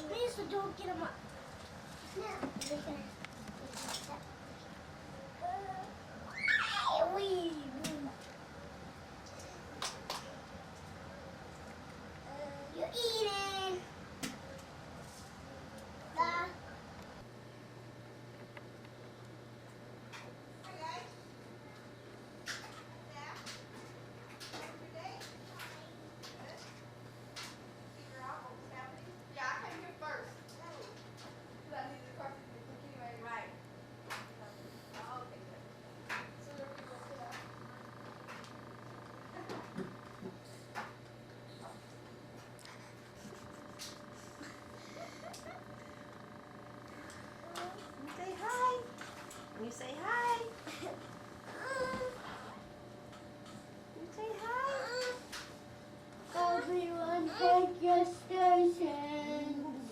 Please don't get him up. You're eating. Say hi. You say hi. You say hi. Everyone take your stations.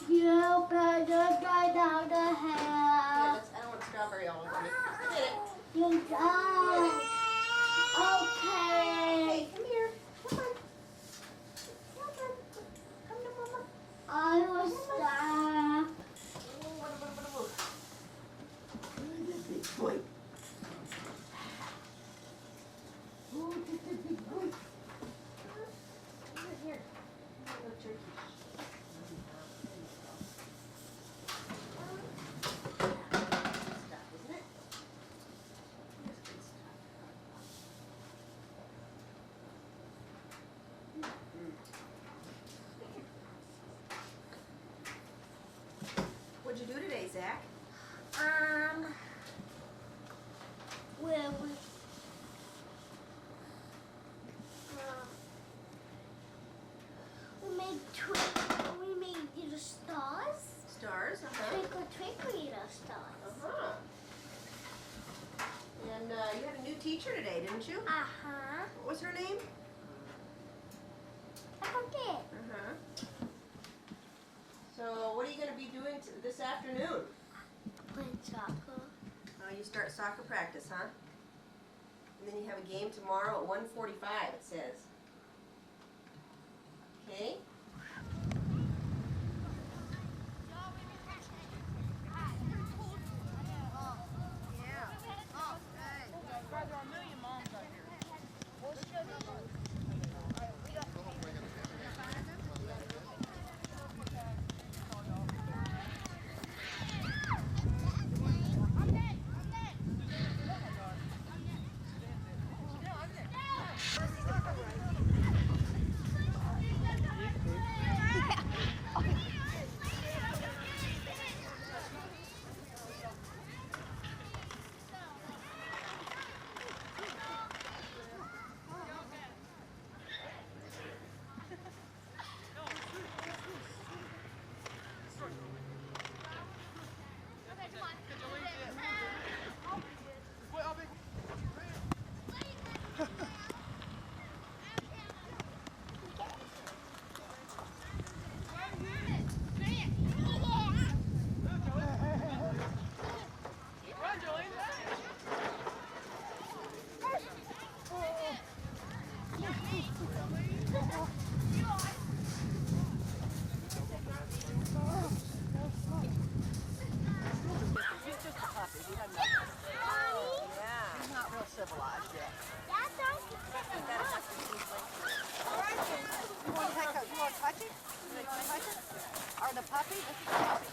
You better get out of Yeah, here. I don't want strawberry all over me. Just get it. You're done. Okay. Hey, come here. Come on. Come on. Come to mama. I was there. Big boy. Oh, just a big boy. Here. Little turkey. Stuff, isn't it? That's good stuff. What'd you do today, Zach? Where we made little stars. Stars, Twinkle, twinkle, little stars. Uh-huh. And you had a new teacher today, didn't you? Uh-huh. What was her name? I forget. Uh-huh. So what are you going to be doing this afternoon? Playing soccer. You start soccer practice, huh? And then you have a game tomorrow at 1:45, it says. Okay? There are a million moms out here. Civilized yet. That's all. You want to touch it? You want to touch it? Or the puppy? This is the puppy.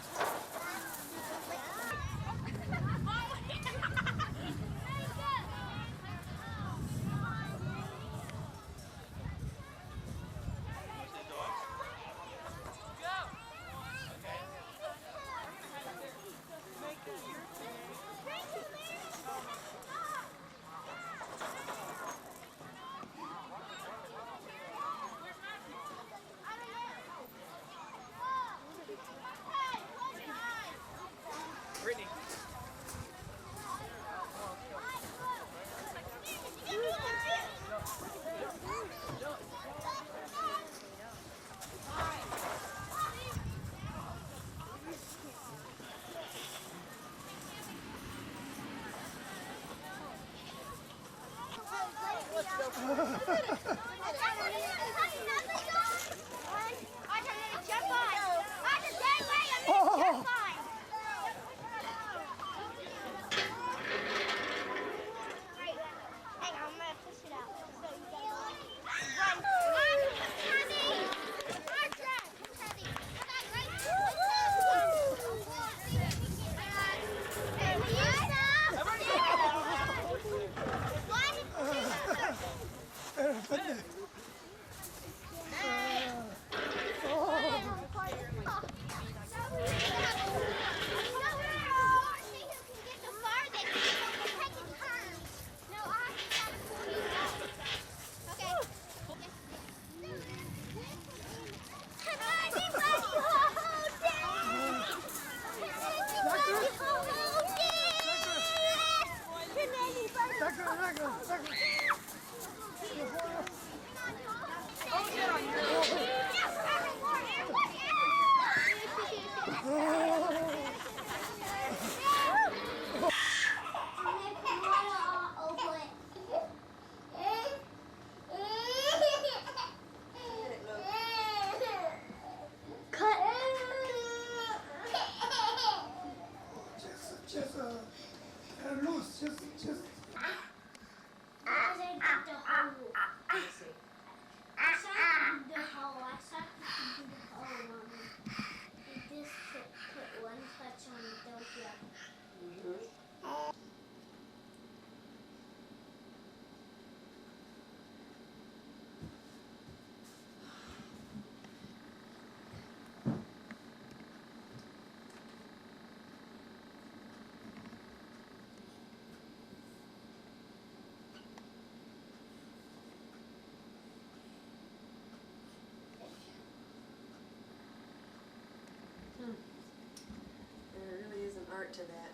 There really is an art to that.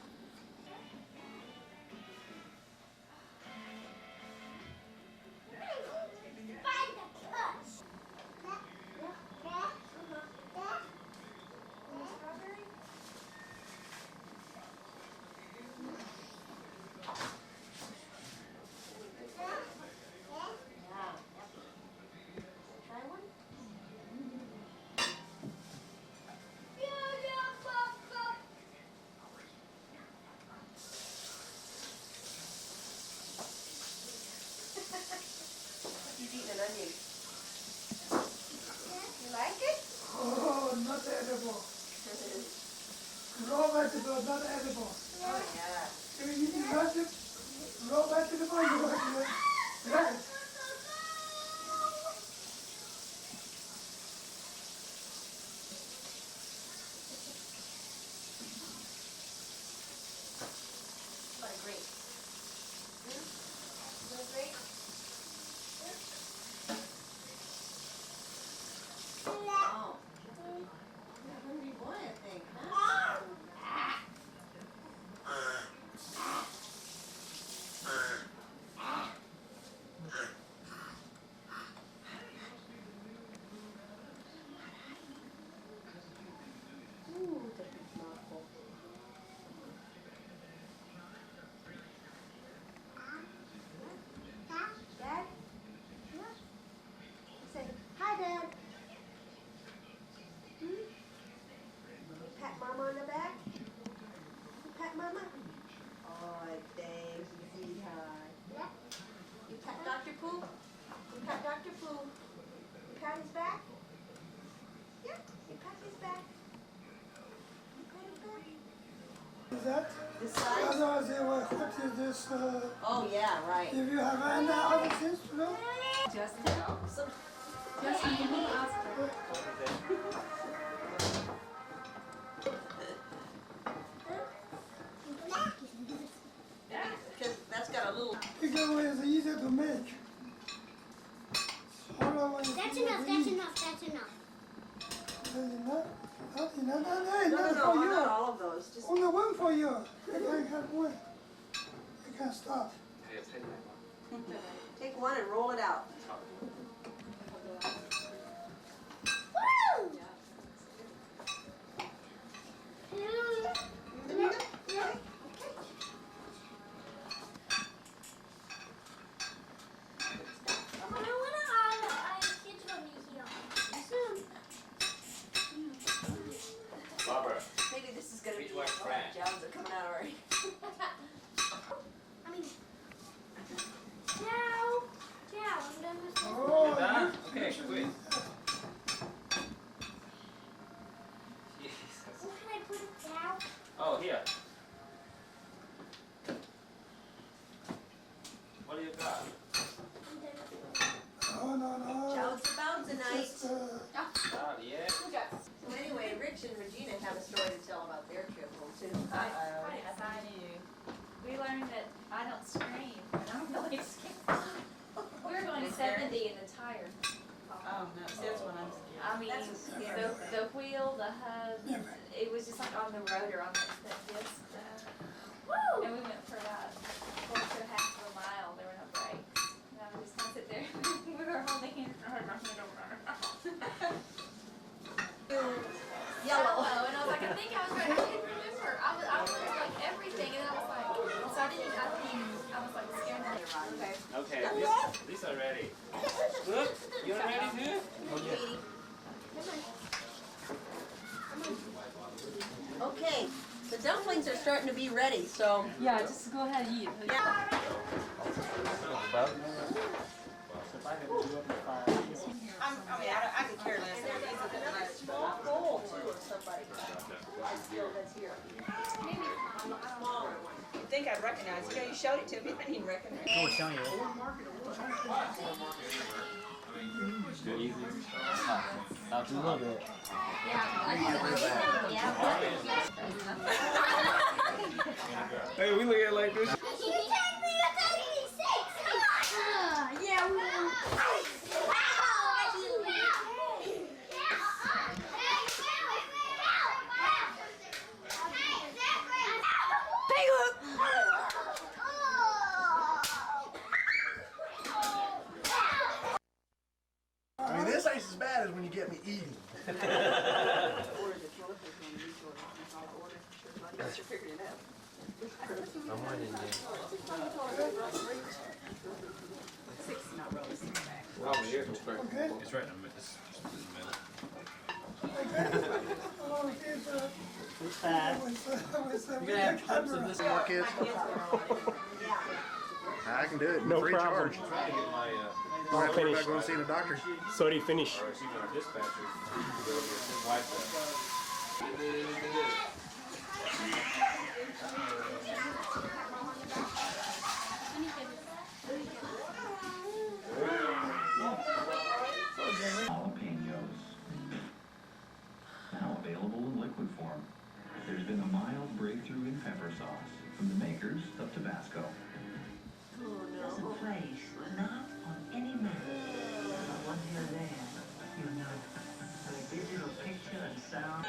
He's eating an onion. You like it? Oh, not edible. Raw vegetable, not edible. Oh yeah. If you eat raw vegetable, you like it. Right. What a great. What a great. Oh. You're a hungry boy, I think, huh? Ooh, that's a big mouthful. Dad? Say, hi, Dad. Pat Mama on the back? Pat Mama? Oh, thanks, sweetheart. You pat Dr. Pooh? You pat Dr. Pooh? You pat his back? Yeah, you pat his back. You pat his back. Is that? This size? Otherwise, they will cut you this. Oh, yeah, right. If you have any other things to do, Justin, Some, Justin, can you ask her? because that's got a little. bigger one is easier to make. Smaller one is That's easier enough, to that's eat. enough, that's enough. That's enough? Not enough? No, No, enough no, for no, you. not all of those. Just Only one for you. You can have one. You can stop. take one and roll it out. night. Not yet. So anyway, Rich and Regina have a story to tell about their trip home too. Pretty exciting. We learned that I don't scream. I don't really scream. We were going 70 in the tire. Oh, no, see, that's what I'm scared. I mean, That's a scary the wheel, the hub, it was just like on the road or on the disc. And we went for about close to half of a mile. There were no brakes. And I was just gonna sit there. We were holding hands and rocking it over. Yellow. And I was like, I think I was right. I didn't remember. I was like everything, and I was like, so I didn't. I was like scared. Okay. Okay, these are ready. Look, you're ready too? Okay, the dumplings are starting to be ready, so. Yeah, just go ahead and eat. I could care less. Another small bowl too of somebody. That's here. Smaller one. You'd think I'd recognize it. You showed it to me, I didn't recognize it. Oh, it's telling you. Good, easy. I'll do a little bit. Hey, we look at it like this. Yeah, we I mean, this ain't as bad as when you get me eating. I'm running there. Oh, here. It's right in the middle. It's right in the middle. You're gonna have clips of this. More kids. I can do it. No free problem. charge. Trying to get my, Don't have to worry finished. about going to see the doctor. So did he finish? or even our dispatcher, his wife Jalapenos. Now available in liquid form. There's been a mild breakthrough in pepper sauce from the makers of Tabasco. There's a place not on any map, but once you're there, you know. A digital picture and sound.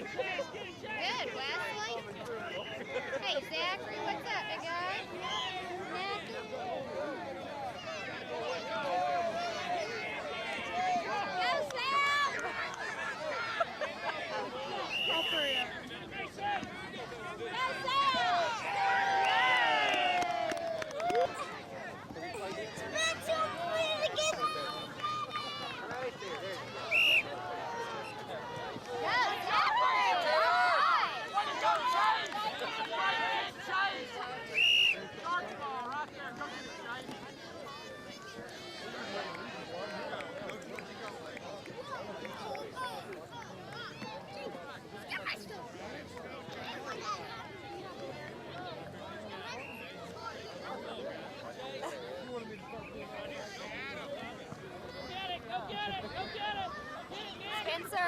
Good, Wesley. Hey, Zachary, what's up, big guy? Go, Sam! Spencer,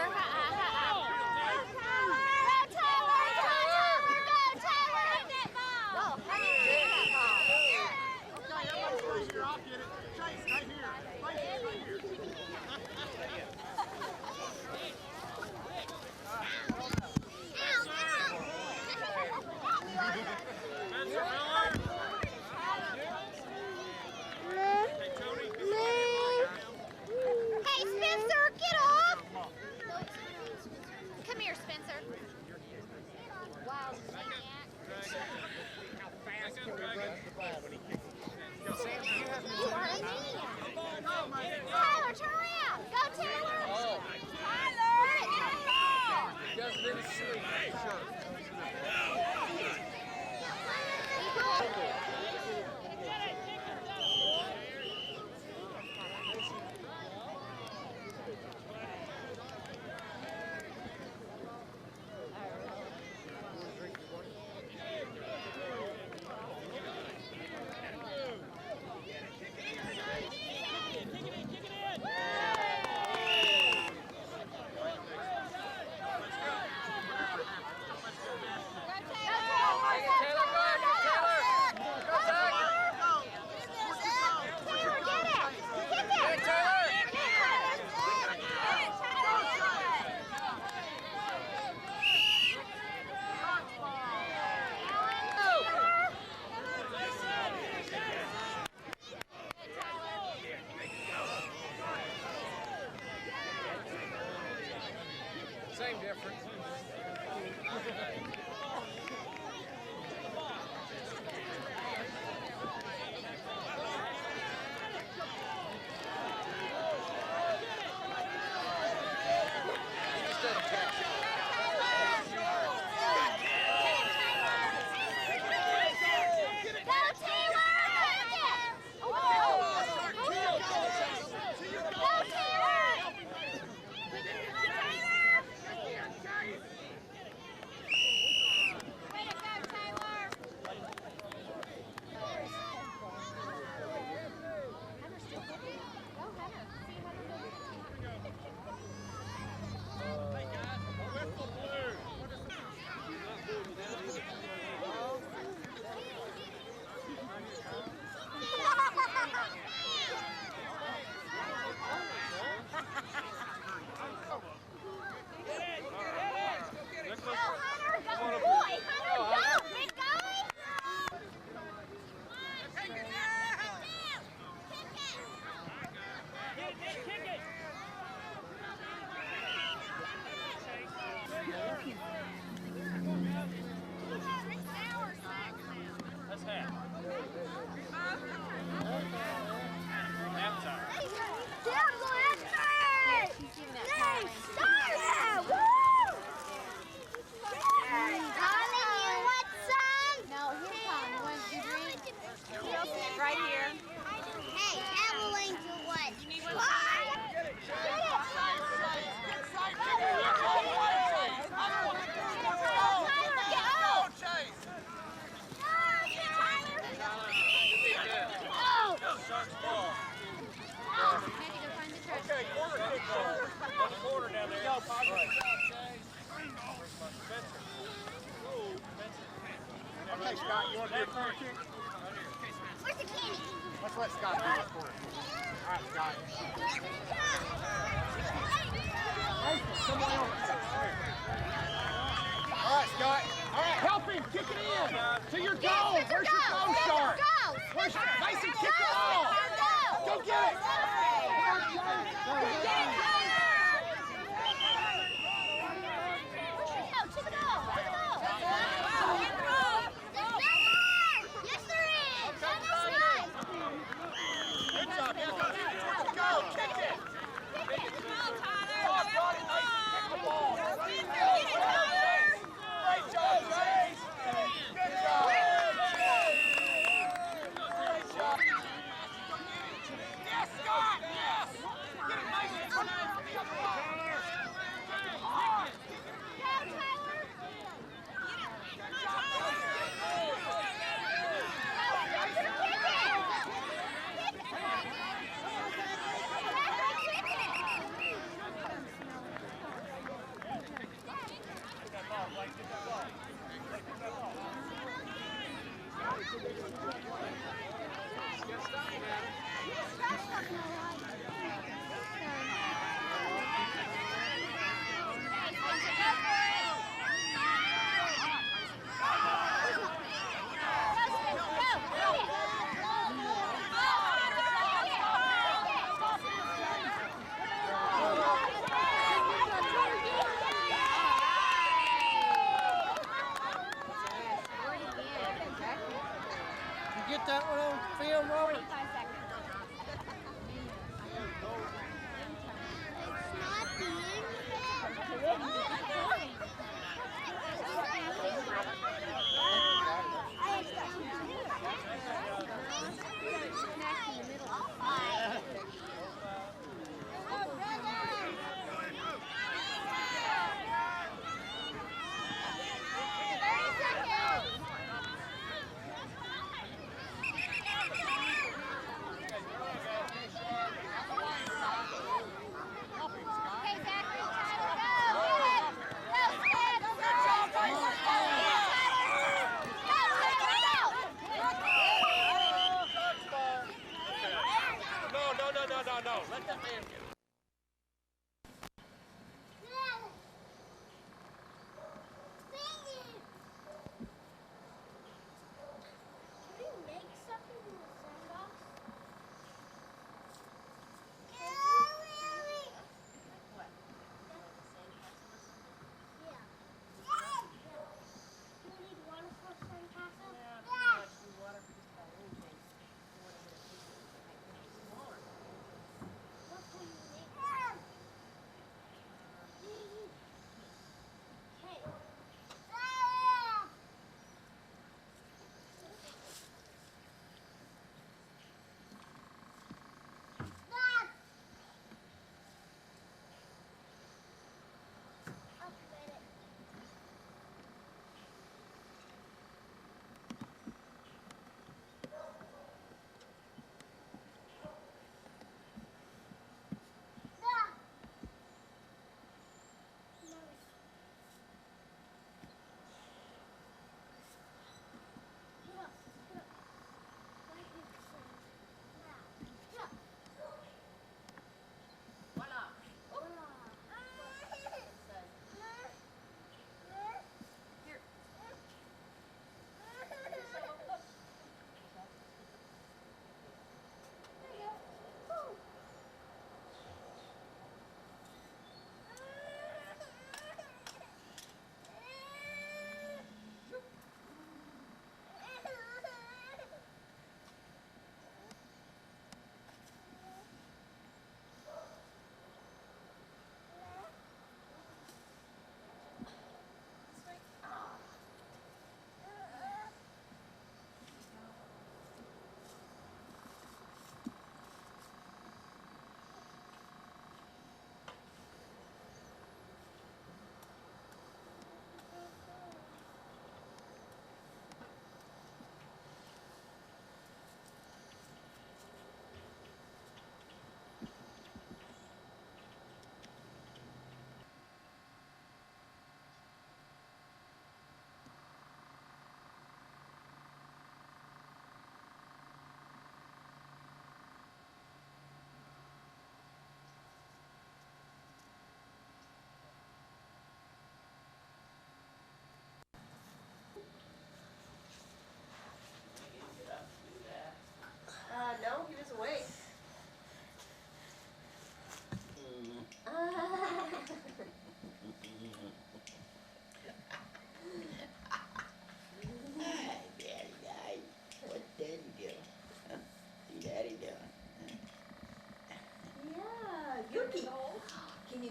Hey, Spencer, get off! Right here. Hey, Apple Angel, what? You need one? Okay, corner kick ball. On the corner down there. Go, okay, Scott, you want to do a corner kick? Where's the candy? Let's let Scott do this for us. All right, Scott. All right, Scott. All right, help him. Kick it in. To your goal. Where's your goal start? Where's your Mason, kick the ball. Go get it. Good job. Go. Kick it. Great job, Chase! Good job! Great job! Yes, Scott! Yes! Get it nice and hard! Get that one on film, Robert? No, let that man get it.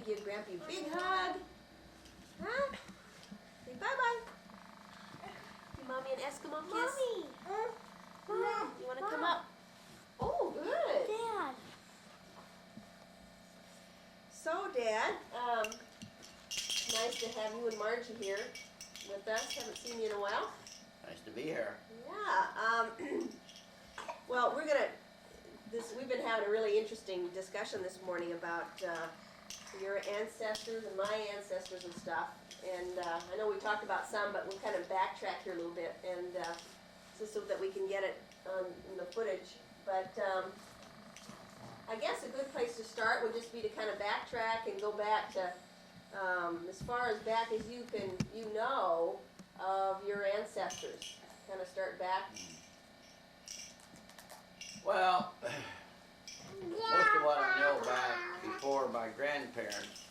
give Grandpa a big hug? Huh? Say bye-bye. Give Mommy an Eskimo kiss. Mommy. You want to come up? Oh, good. Dad. So, Dad, nice to have you and Margie here with us. Haven't seen you in a while. Nice to be here. Yeah. Well, we've been having a really interesting discussion this morning about your ancestors and my ancestors and stuff. And I know we talked about some, but we'll kind of backtrack here a little bit, and just so that we can get it in the footage. But I guess a good place to start would just be to kind of backtrack and go back to as far as back as you know of your ancestors. Kind of start back. Well, most of what I know back before my grandparents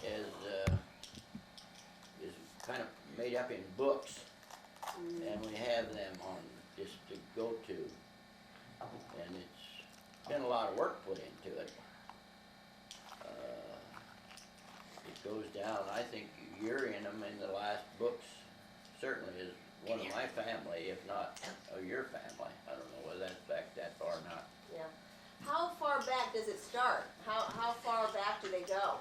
is kind of made up in books, and we have them on just to go to, and it's been a lot of work put into it. It goes down, I think you're in them in the last books, certainly is one of my family, if not of your family. I don't know whether that's back that far or not. Yeah. How far back does it start? How far back do they go?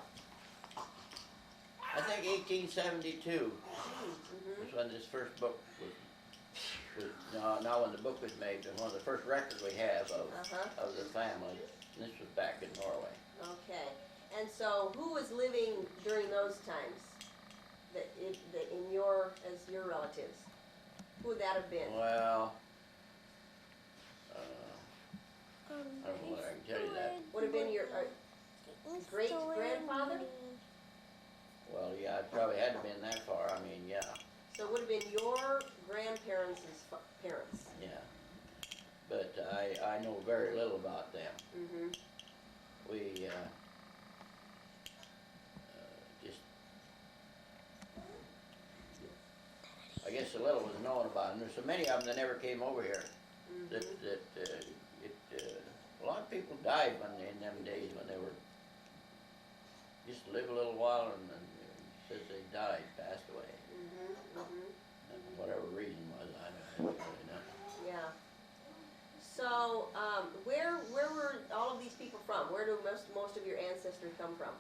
I think 1872 Mm-hmm. was when this first book was now when the book was made, one of the first records we have of the family. And this was back in Norway. Okay. And so, who was living during those times? That in your relatives? Who would that have been? Well, I don't know whether I can tell you that. Would have been your great grandfather? Well, yeah, it probably hadn't been that far. I mean, yeah, So it would have been your grandparents' parents. yeah. But I know very little about them. Mm-hmm. We just, I guess a little was known about them. There's so many of them that never came over here. That a lot of people died in them days when they were just to live a little while and says they died, passed away. And whatever reason was, I don't really know. Yeah. So, where were all of these people from? Where do most of your ancestors come from?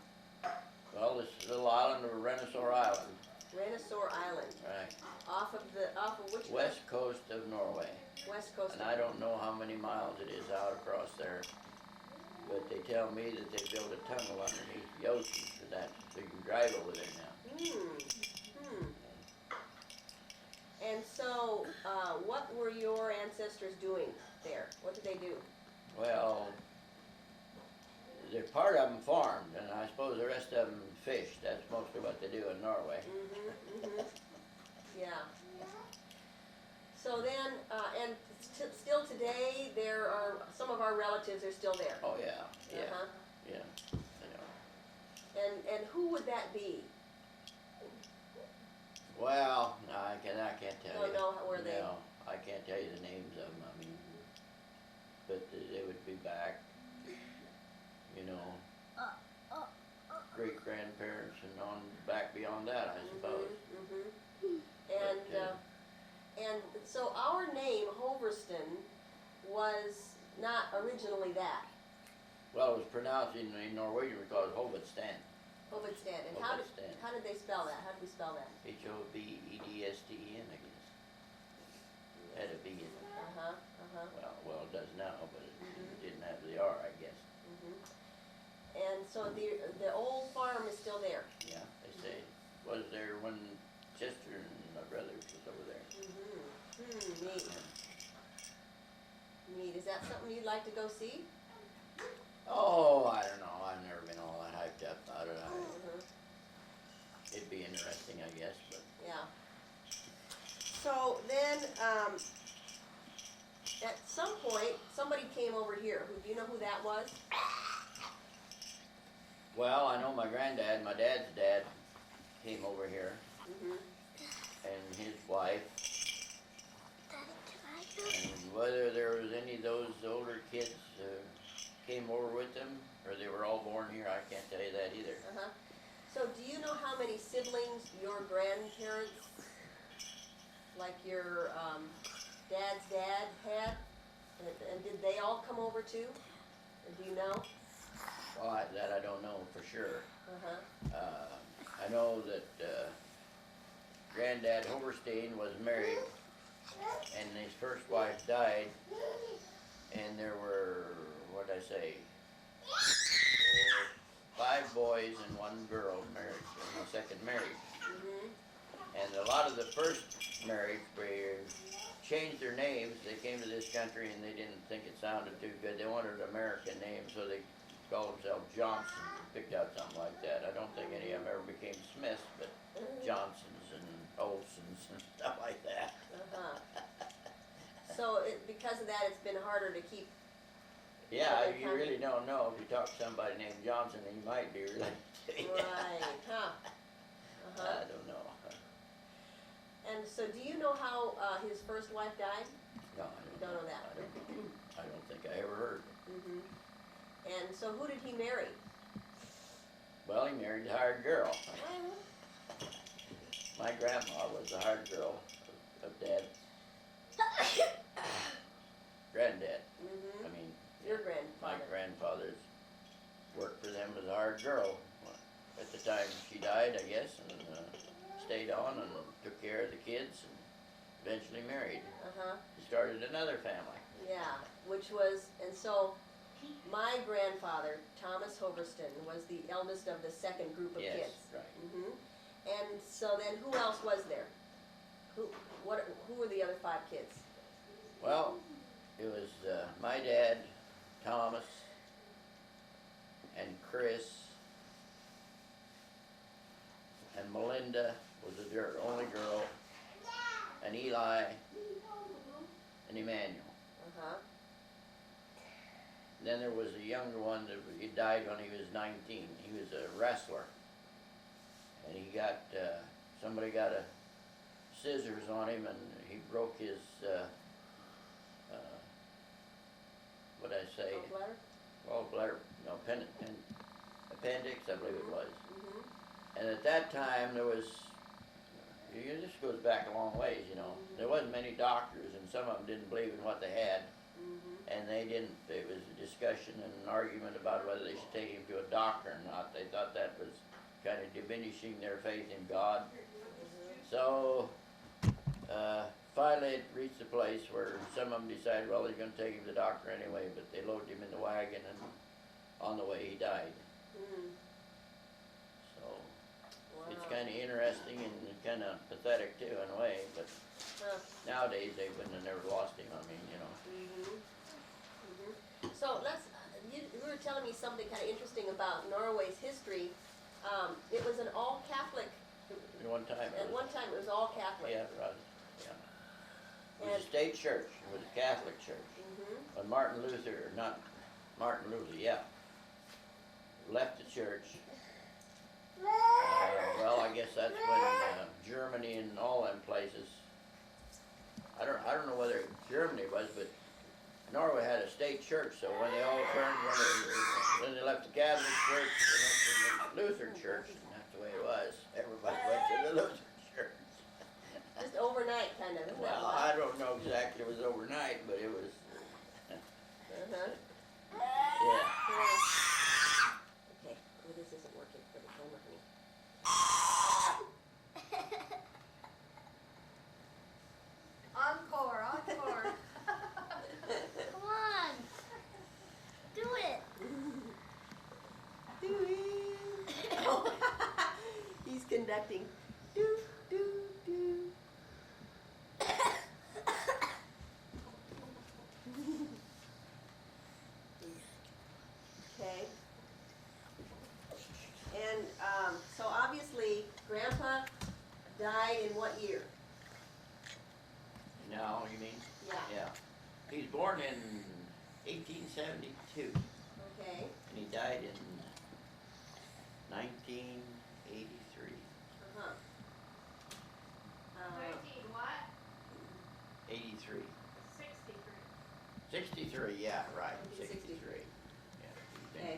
Well, this little island of Renaissance Island. Renaissance Island. Right. Off of which West coast of Norway. West coast. And I don't know how many miles it is out across there, but they tell me that they built a tunnel underneath the ocean for that, so you can drive over there now. And so, what were your ancestors doing there? What did they do? Well, part of them farmed, and I suppose the rest of them fished. That's mostly what they do in Norway. Yeah. So then, and still today, there are some of our relatives are still there. Oh yeah, yeah, yeah. And who would that be? Well, no, I can't tell you. Don't know where they. No, I can't tell you the names of them. I mean, but they would be back. You know, great grandparents and on back beyond that, I suppose. And so our name Hoverston was not originally that. Well, it was pronounced in Norwegian because Hovedstand. Hovedstand. And how did they spell that? How did we spell that? Hovedsten, I guess. Had a B in it. Well, it does now, but it didn't have the R, I guess. And so the old farm is still there. Yeah, they say was there when Chester and my brothers was over there. Neat. Neat. Is that something you'd like to go see? Oh, I don't know. I've never been all that hyped up about it. It'd be interesting, I guess, but. Yeah. So then, at some point, somebody came over here. Do you know who that was? Well, I know my granddad, my dad's dad, came over here, and his wife. And whether there was any of those older kids came over with them, or they were all all born here? I can't tell you that either. Uh-huh. So do you know how many siblings your grandparents, like your dad's dad had? And did they all come over too? Or do you know? Well, that I don't know for sure. Uh-huh. I know that Granddad Hoverstein was married, and his first wife died, and there were, what'd I say, 5 boys and 1 girl married, and the second married. Mm-hmm. And a lot of the first married changed their names. They came to this country and they didn't think it sounded too good. They wanted an American name, so they called themselves Johnson, picked out something like that. I don't think any of them ever became Smiths, but Johnsons and Olsons and stuff like that. Uh-huh. So because of that, it's been harder to keep. Yeah, you really don't know. If you talk to somebody named Johnson, he might be related to you. Right, huh? Uh-huh. I don't know. And so do you know how his first wife died? No, I Don't know that. I don't think I ever heard. Mm-hmm. And so who did he marry? Well, he married the hired girl. My grandma was the hired girl of Dad's granddad. Mm-hmm. I mean, Your my grandfather. grandfather's worked for them as a hired girl. At the time she died, I guess, and stayed on and took care of the kids and eventually married. Uh-huh. He started another family. Yeah, which was, and so my grandfather, Thomas Hoverstein, was the eldest of the second group of Yes, kids. right. Mm-hmm. And so then who else was there? Who were the other 5 kids? Well, it was my dad, Thomas, and Chris, and Melinda was the only girl, and Eli, and Emmanuel. Uh-huh. Then there was a younger one that he died when he was 19. He was a wrestler, and he got somebody got a scissors on him, and he broke his what'd I say? Gallbladder? Gallbladder, no, appendix, I believe it was. Mm-hmm. And at that time, there was, this goes back a long ways, you know. There wasn't many doctors, and some of them didn't believe in what they had. Mm-hmm. And they didn't, it was a discussion and an argument about whether they should take him to a doctor or not. They thought that was kind of diminishing their faith in God. So, finally it reached a place where some of them decided, well, they're going to take him to the doctor anyway, but they loaded him in the wagon, and on the way he died. Mm. So, Wow. it's kind of interesting and kind of pathetic too in a way, but Huh. nowadays they wouldn't have never lost him, I mean, you know. Mm-hmm. Mm-hmm. So you were telling me something kind of interesting about Norway's history. It was an all-Catholic, At one time. at one time it was all Catholic. Yeah, right, yeah. It was And- a state church, it was a Catholic church. Mm-hmm. When Martin Luther, left the church. Well, I guess that's when Germany and all them places, I don't know whether Germany was, but Norway had a state church, so when they all turned, when they left the Catholic church, they went to the Lutheran church, and that's the way it was. Everybody went to the Lutheran church. Just overnight, kind of. Isn't that Well, why? I don't know exactly, it was overnight, but it was, Uh-huh. yeah. Yeah. Okay, well, this isn't working for the camera, honey. Encore, encore. Come on. Do it. Do it. He's conducting. Do, do, do. Okay. And so obviously, Grandpa died in what year? Now, you mean? Yeah. Yeah. He was born in 1872, Okay. and he died in 1983. Uh-huh. what? 83. 63. 63, yeah, right, 1963. 63. Yeah. Okay.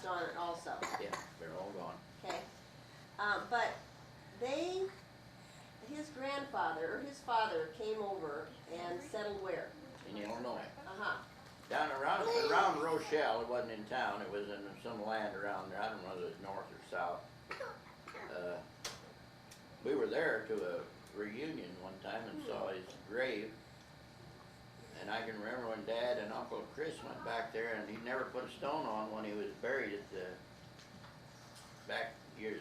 passed on also. Yeah, they're all gone. Okay. But his grandfather, or his father, came over and settled where? In Illinois. Uh-huh. Down around Rochelle, it wasn't in town, it was in some land around there, I don't know whether it was north or south. We were there to a reunion one time and saw his grave. And I can remember when Dad and Uncle Chris went back there, and he never put a stone on when he was buried at the back years,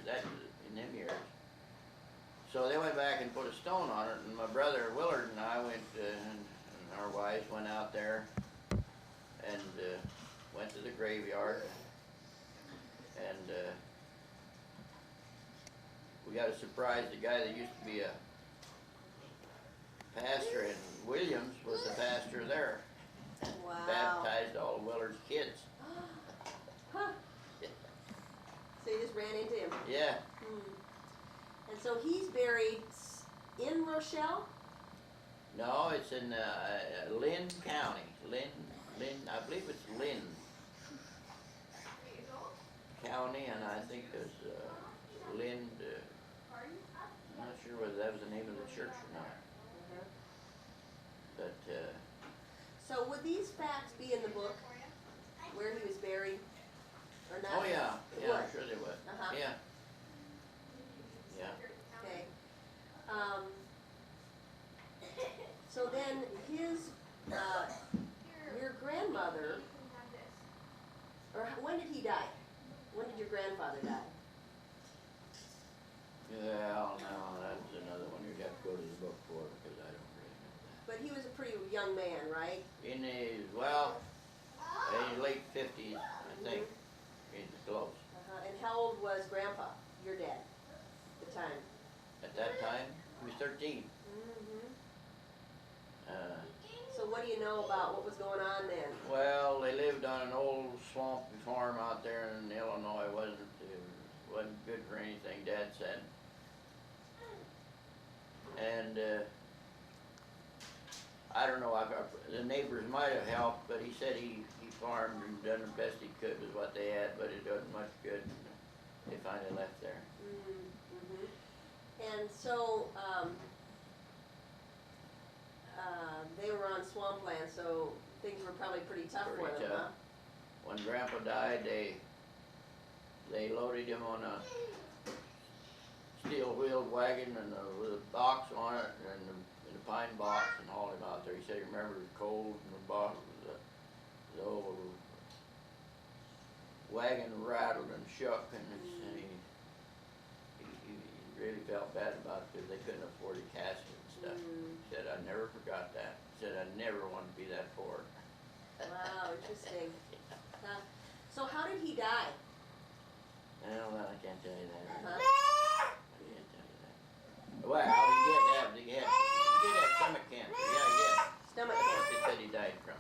in them years. So they went back and put a stone on it, and my brother Willard and I went, and our wives went out there and went to the graveyard, and we got to surprise the guy that used to be a pastor in Williams was the pastor there. Wow. Baptized all of Willard's kids. Huh. So you just ran into him. Yeah. And so he's buried in Rochelle? No, it's in Lynn County. Lynn, I believe it's Lynn County, and I think there's Lynn. I'm not sure whether that was the name of the church or not. But so would these facts be in the book where he was buried, or not? oh yeah, It yeah, would. I'm sure they would. Uh-huh. Yeah. Yeah. Okay. So then his, your grandmother, or when did he die? When did your grandfather die? Well, no, that's another one you'd have to go to the book for because I don't really know that. But he was a pretty young man, right? In his, in his late 50s, I think. He's close. And how old was Grandpa, your dad, at the time? At that time, he was 13. So what do you know about what was going on then? Well, they lived on an old swampy farm out there in Illinois. Wasn't good for anything, Dad said. And I don't know, the neighbors might have helped, but he said he farmed and done the best he could with what they had, but it wasn't much good. They finally left there. And so they were on swampland, so things were probably pretty tough for Pretty them, tough. huh? When Grandpa died, they loaded him on a steel-wheeled wagon and with a box on it and a pine box and hauled him out there. He said he remembered it was cold and the box, the old wagon rattled and shook, and he really felt bad about it because they couldn't afford a casket and stuff. He said, I never forgot that. He said, I never wanted to be that poor. Wow, interesting. So how did he die? Well, I can't tell you that. Uh-huh. I can't tell you that. Well, he did have stomach cancer. Yeah, he did. Stomach That's what cancer. they said he died from.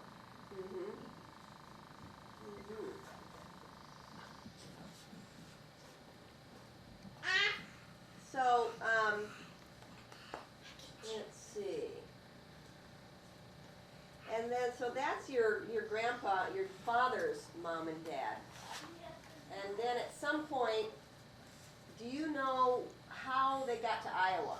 So, let's see. And then, so that's your grandpa, your father's mom and dad. And then at some point, do you know how they got to Iowa?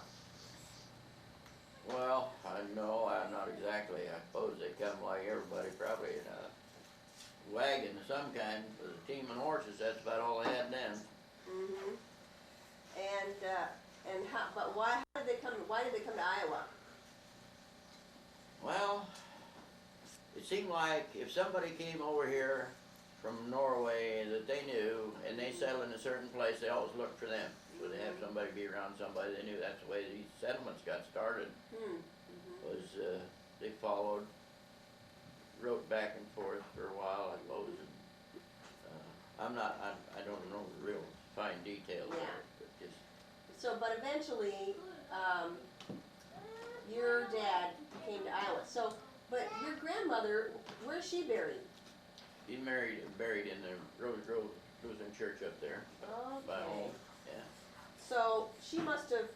Well, no, not exactly. I suppose they come like everybody, probably in a wagon of some kind with a team of horses. That's about all they had then. And how? But why did they come? Why did they come to Iowa? Well, it seemed like if somebody came over here from Norway that they knew and they settled in a certain place, they always looked for them. So they have somebody be around somebody they knew. That's the way these settlements got started. Was they followed, wrote back and forth for a while, I suppose. And, I don't know the real fine details of it, but just. So, but eventually, your dad came to Iowa. So, but your grandmother, where's she buried? He's buried in the Rose Grove Lutheran Church up there. By home. Yeah. So she must have.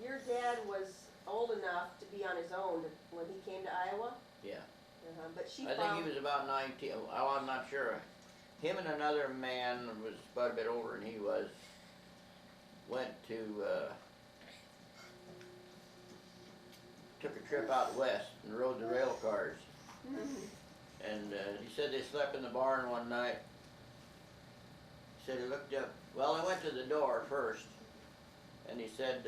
Your dad was old enough to be on his own when he came to Iowa. Yeah. But she. I think he was about 19. Oh, I'm not sure. him and another man was about a bit older than he was, went to, took a trip out west and rode the rail cars. And he said they slept in the barn one night. He said he looked up, well, he went to the door first, and he said,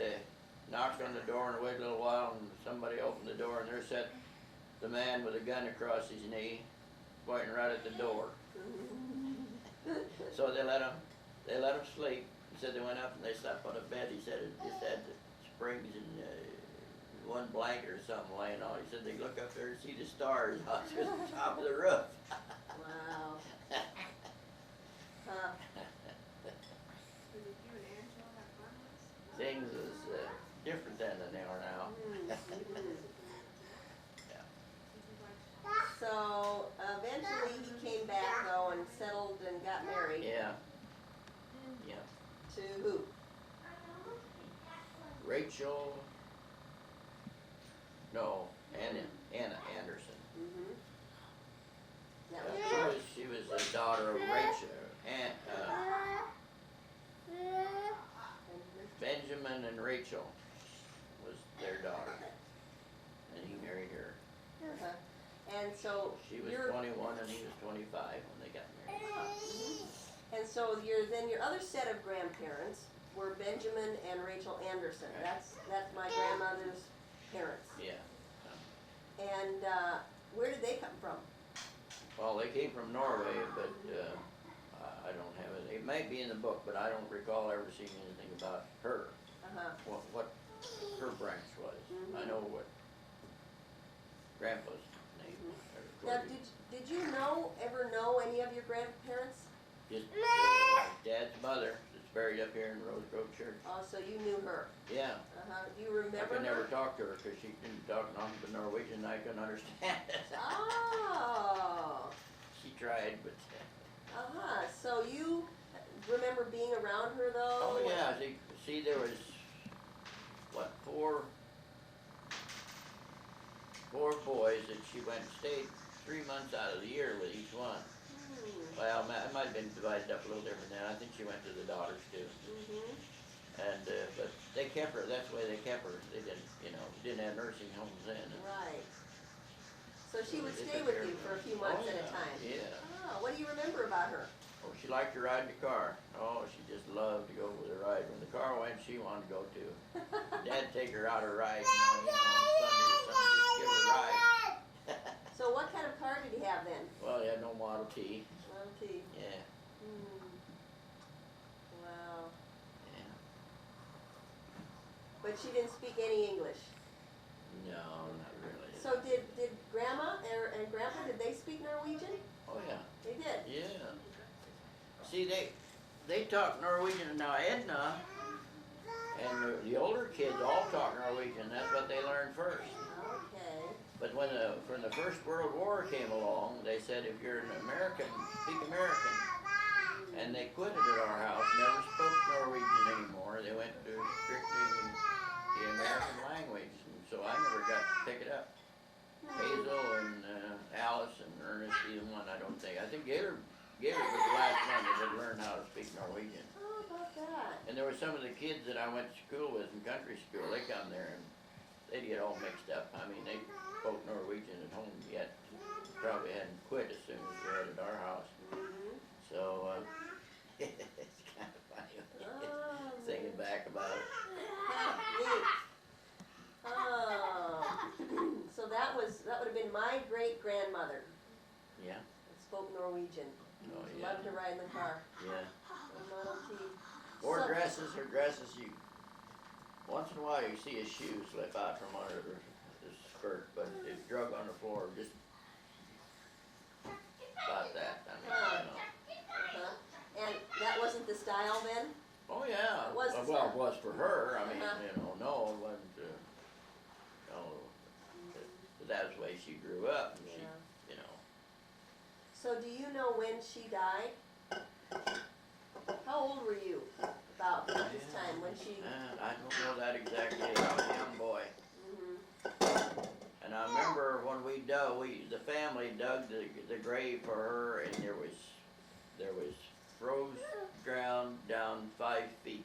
knocked on the door and waited a little while, and somebody opened the door, and there sat the man with a gun across his knee, pointing right at the door. So they let him sleep. He said they went up and they slept on a bed. He said it just had the springs and one blanket or something laying on. He said they look up there and see the stars out through the top of the roof. Wow. Huh. Things is different then than they are now. So eventually he came back though and settled and got married. Yeah. Yeah. To who? Rachel. No, Anna Anderson. That was She was the daughter of Rachel. Benjamin and Rachel was their daughter, and he married her. And so She was you're 21 and he was 25 when they got married. And so then your other set of grandparents were Benjamin and Rachel Anderson. That's my grandmother's parents. Yeah. And where did they come from? Well, they came from Norway, but I don't have it. It might be in the book, but I don't recall ever seeing anything about her. What her branch was. I know what Grandpa's name was. Now, did you ever know any of your grandparents? Just Dad's mother that's buried up here in Rose Grove Church. Oh, so you knew her. Yeah. Do you I remember could never her? talk to her because she didn't talk nothing but Norwegian and I couldn't understand it. Oh. She tried, but... So you remember being around her though? Oh yeah, see there was, what, four boys that she went and stayed 3 months out of the year with each one. Well, it might have been divided up a little different then. I think she went to the daughters too. And, but they kept her, that's the way they kept her. They didn't have nursing homes then. Right. So she would They stay took with care you of for her. a few months Oh, at a yeah, time. Yeah. What do you remember about her? Oh, she liked to ride the car. Oh, she just loved to go with a ride. When the car went, she wanted to go too. Dad'd take her out a ride, on Sunday or something, just give her a ride. So what kind of car did he have then? Well, he had no Model T. Model T. Yeah. Wow. Yeah. But she didn't speak any English. No, not really. So did Grandma and Grandpa, did they speak Norwegian? Oh yeah. They did? Yeah. See, they talk Norwegian now. Edna and the older kids all talk Norwegian. That's what they learned first. Okay. But when the First World War came along, they said if you're an American, speak American. And they quit it at our house, never spoke Norwegian anymore. They went to strictly the American language. And so I never got to pick it up. Hazel and Alice and Ernest, either one, I don't think. I think Gaylord was the last one that had learned how to speak Norwegian. How about that? And there were some of the kids that I went to school with in country school, they come there and they'd get all mixed up. I mean, they spoke Norwegian at home yet. Probably hadn't quit as soon as we had at our house. So, it's kind of funny thinking back about it. Neat. So that would have been my great-grandmother. Yeah. That spoke Norwegian. Oh, yeah. Loved to ride in the car. Yeah. A Model T. Or So- dresses, once in a while you see a shoe slip out from under the skirt, but it's drug on the floor, just about that. I mean, And that wasn't the style then? Oh yeah. It was the Well, style. it was for her. I mean, Uh-huh. no, it wasn't. That's the way she grew up. And she, So do you know when she died? How old were you about this time when she... I don't know that exactly. I was a young boy. And I remember when the family dug the grave for her, and there was there was froze ground down 5 feet.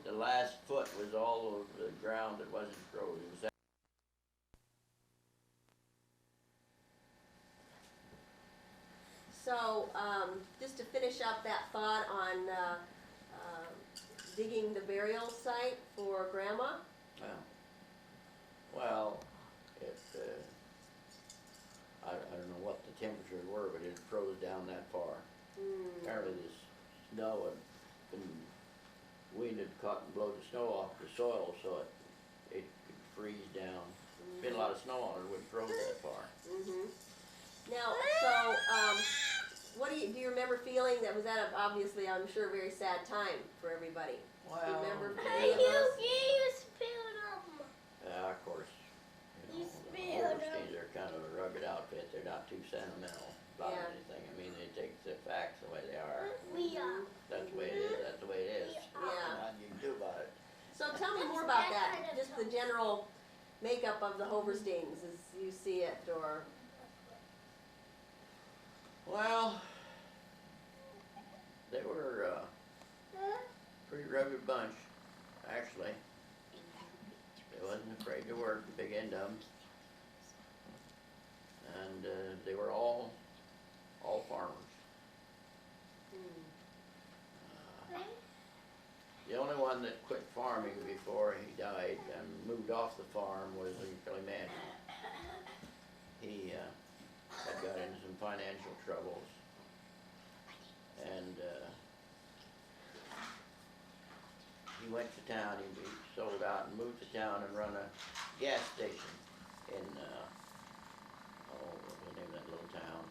The last foot was all of the ground that wasn't frozen. It was So, just to finish up that thought on digging the burial site for Grandma. well, it, I don't know what the temperatures were, but it froze down that far. Apparently the snow and wind had caught and blown the snow off the soil, so it could freeze down. Been a lot of snow on it, it wouldn't froze that far. Now, so, what do you remember feeling? That was that obviously, I'm sure, a very sad time for everybody. Well, Do you remember yeah. any of those? You spilled them. Of course, You the spilled Oversteins are kind of a rugged outfit. They're not too sentimental about Yeah. anything. I mean, they take the facts the way they are. We are. That's the way it is. That's the way it is. Yeah. Nothing you can do about it. So tell me more about that, just the general makeup of the Hoversteins as you see it, or... Well, they were a pretty rugged bunch, actually. They wasn't afraid to work, the big end of them. And they were all farmers. The only one that quit farming before he died and moved off the farm was Billy Manning. He had got into some financial troubles, and he went to town. He sold out and moved to town and run a gas station in what's the name of that little town?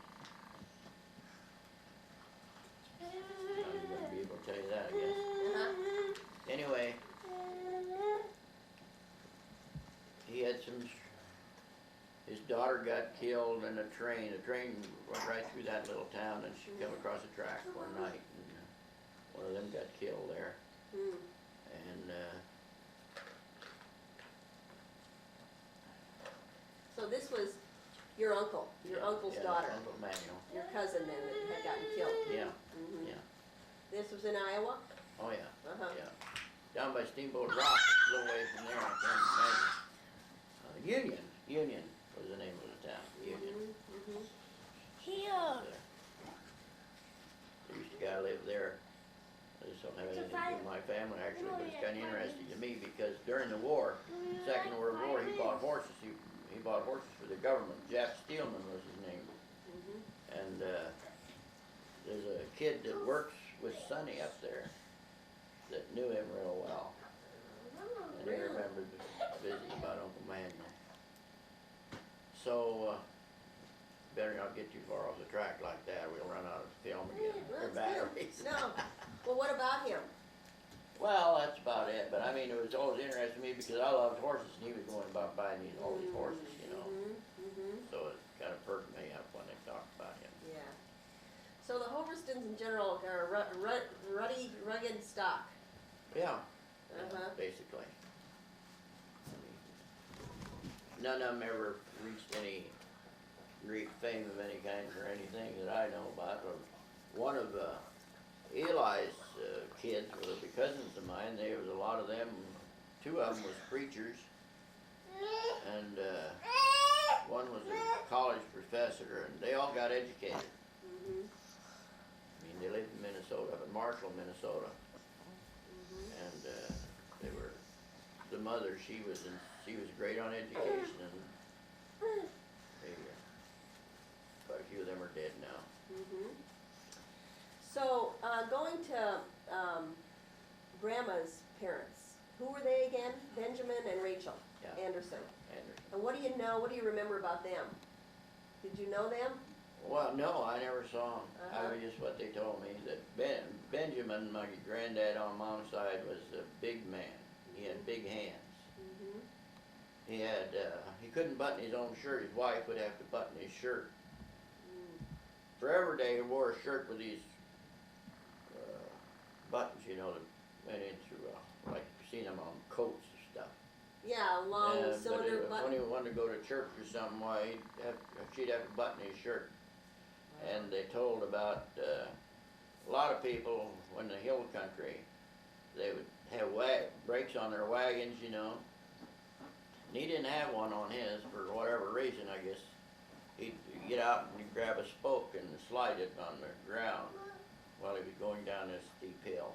I'm gonna be able to tell you that, I guess. Anyway, he had his daughter got killed in a train. A train went right through that little town, and she come across the track one night, and one of them got killed there. And So this was your uncle, your uncle's yeah, daughter, Uncle Manuel. your cousin then that had gotten killed. Yeah, yeah. This was in Iowa? Oh yeah, Uh-huh. yeah. Down by Steamboat Rock, a little way from there, I can't imagine. Union was the name of the town. Union. Here. There used to a guy live there. I just don't have anything to do with my family actually, but it's kind of interesting to me because during the war, Second World War, he bought horses. He bought horses for the government. Jack Steelman was his name. And there's a kid that works with Sonny up there that knew him real well. And he remembered visiting about Uncle Manuel. So, better not get too far off the track like that. We'll run out of film again. Or batteries. No. Well, what about him? Well, that's about it. But I mean, it was always interesting to me because I loved horses, and he was going about buying all these horses, you know. So it kind of perked me up when they talked about him. Yeah. So the Hoverstons in general are ruddy, rugged stock. Yeah. Uh-huh. Basically. None of them ever reached any great fame of any kind or anything that I know about. One of Eli's kids were the cousins of mine. There was a lot of them. Two of them was preachers, and one was a college professor, and they all got educated. I mean, they lived in Minnesota, up in Marshall, Minnesota, and they were. The mother, she was great on education, and they, quite a few of them are dead now. So, going to Grandma's parents, who were they again? Benjamin and Rachel Anderson. And what do you know, what do you remember about them? Did you know them? Well, no, I never saw him. I mean, just what they told me, that Benjamin, my granddad on mom's side, was a big man. He had big hands. He had, he couldn't button his own shirt. His wife would have to button his shirt. Forever Day, he wore a shirt with these buttons, you know, that went into, like you've seen them on coats and stuff. Yeah, long cylinder but button. when he wanted to go to church or something, why, she'd have to button his shirt. And they told about a lot of people, when the hill country, they would have brakes on their wagons, you know. And he didn't have one on his for whatever reason, I guess. He'd get out and he'd grab a spoke and slide it on the ground while he was going down this steep hill.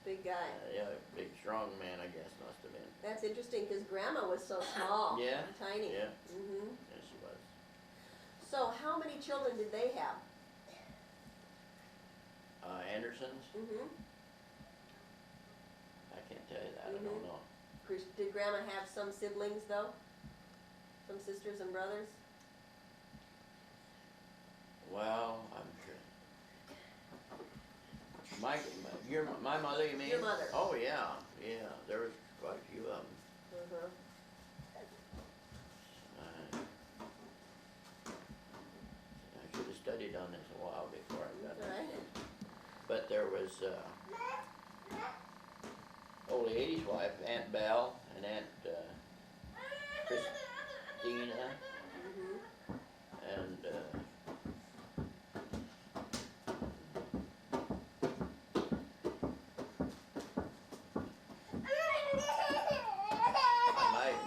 Big guy. Yeah, big strong man, I guess, must have been. That's interesting because Grandma was so small. Yeah. Tiny. Yeah. Mm-hmm. Yes, she was. So how many children did they have? Andersons? Mm-hmm. I can't tell you that, I don't know. Did Grandma have some siblings though? Some sisters and brothers? Well, I'm sure. My mother, you mean? Your mother. Oh, yeah, yeah, there was quite a few of them. Mm-hmm. I should have studied on this a while before I got it. Right. But there was, old lady's wife, Aunt Belle, and Aunt, Christina, Mm-hmm. and,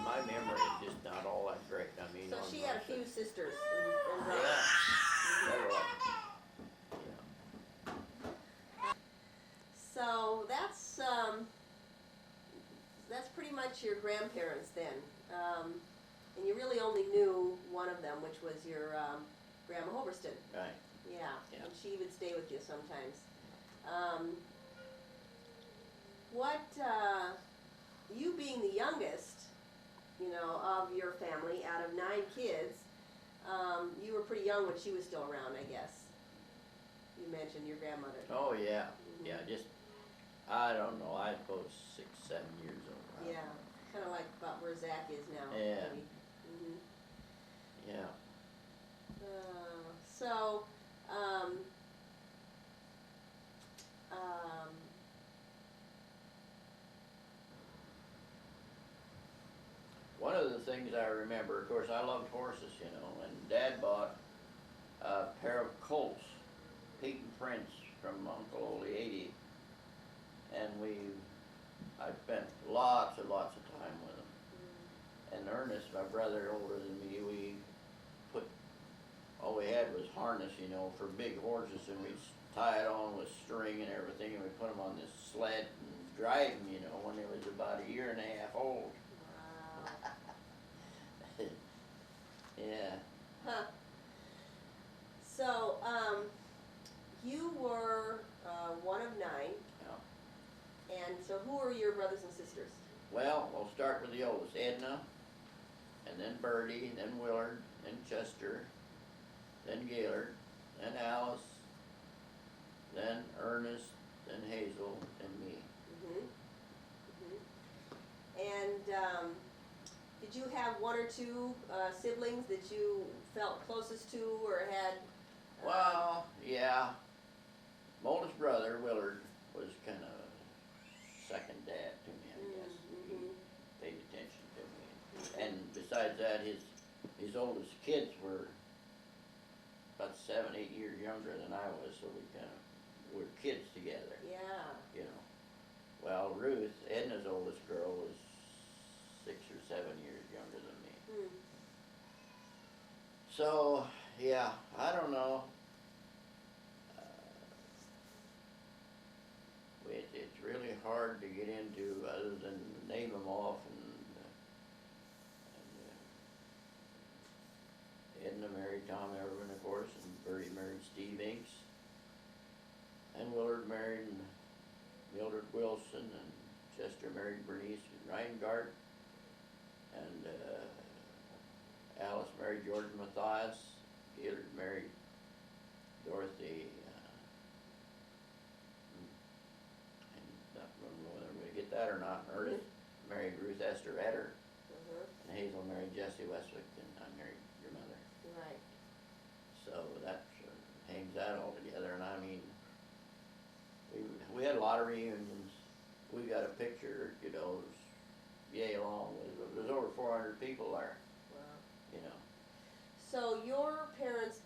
my memory is just not all that great, I mean. So on she my had a few sisters and brothers. Yeah. Several of them. Yeah. So that's pretty much your grandparents then. And you really only knew one of them, which was your Grandma Hoberston. Right. Yeah. Yeah. And she would stay with you sometimes. You being the youngest, you know, of your family out of 9 kids, you were pretty young when she was still around, I guess. You mentioned your grandmother. Oh, yeah, Mhm. yeah, just, I don't know, I suppose 6, 7 years old. Yeah, kind of like about where Zach is now. Yeah. Maybe. Mhm. Yeah. So, One of the things I remember, of course, I loved horses, you know, and Dad bought a pair of colts, Pete and Prince, from Uncle Ole 80, and I spent lots and lots of time with them. And Ernest, my brother older than me, all we had was harness, you know, for big horses, and we'd tie it on with string and everything, and we'd put them on this sled and drive them, you know, when they was about a year and a half old. wow. Yeah. Huh. So, you were one of 9. Yeah. And so who are your brothers and sisters? Well, we'll start with the oldest, Edna, and then Bertie, then Willard, then Chester, then Gaylord, then Alice, then Ernest, then Hazel, and me. And did you have 1 or 2 siblings that you felt closest to or had? Well, yeah. My oldest brother, Willard, was kind of second dad to me, I guess. He paid attention to me. And besides that, his oldest kids were about 7, 8 years younger than I was, so we kind of were kids together, Yeah. you know. Well, Ruth, Edna's oldest girl, was 6 or 7 years younger than me. Hmm. So, yeah, I don't know. It's really hard to get into other than name them off, and Edna married Tom Everman, of course, and Bertie married Steve Inks, and Willard married Mildred Wilson, and Chester married Bernice Reingart, and Alice married George Matthias, Gaylord married Dorothy, and I don't know whether I'm gonna get that or not. Ernest married Ruth Esther Etter, and Hazel married Jesse Westwick, and I married your mother. Right. So that hangs that all together, and I mean, we had a lot of reunions. We got a picture, you know, it was yay long. There's over 400 people there, Wow. you know. So your parents,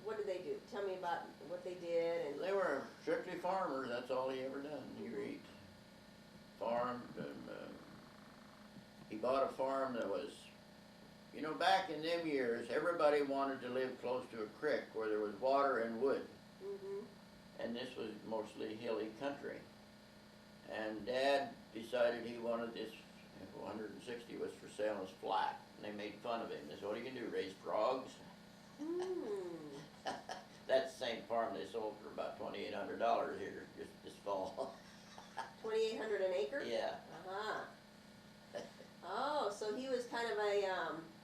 what did they do? Tell me about what they did, and They were strictly farmers, that's all he ever done, he read. Farmed, and, he bought a farm that was, you know, back in them years, everybody wanted to live close to a creek where there was water and wood. mhm, And this was mostly hilly country. And Dad decided he wanted this, 160 was for sale as flat, and they made fun of him. They said, what are you gonna do, raise frogs? mm. That's the same farm they sold for about $2,800 here just this fall. 2,800 an acre? Yeah, Uh-huh. Oh, so he was kind of a,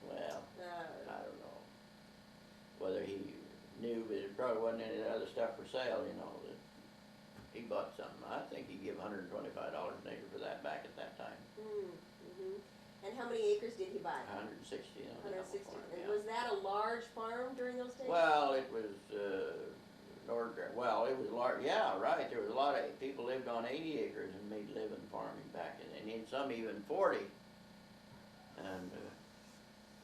well, I don't know whether he knew, but it probably wasn't any other stuff for sale, you know, that he bought something. I think he gave $125 an acre for that back at that time. mm-hmm. And how many acres did he buy? 160 on that 160. farm, And yeah. was that a large farm during those days? Well, it was, well, it was large, yeah, right, there was a lot of, people lived on 80 acres and made living farming back in, and in some even 40. And,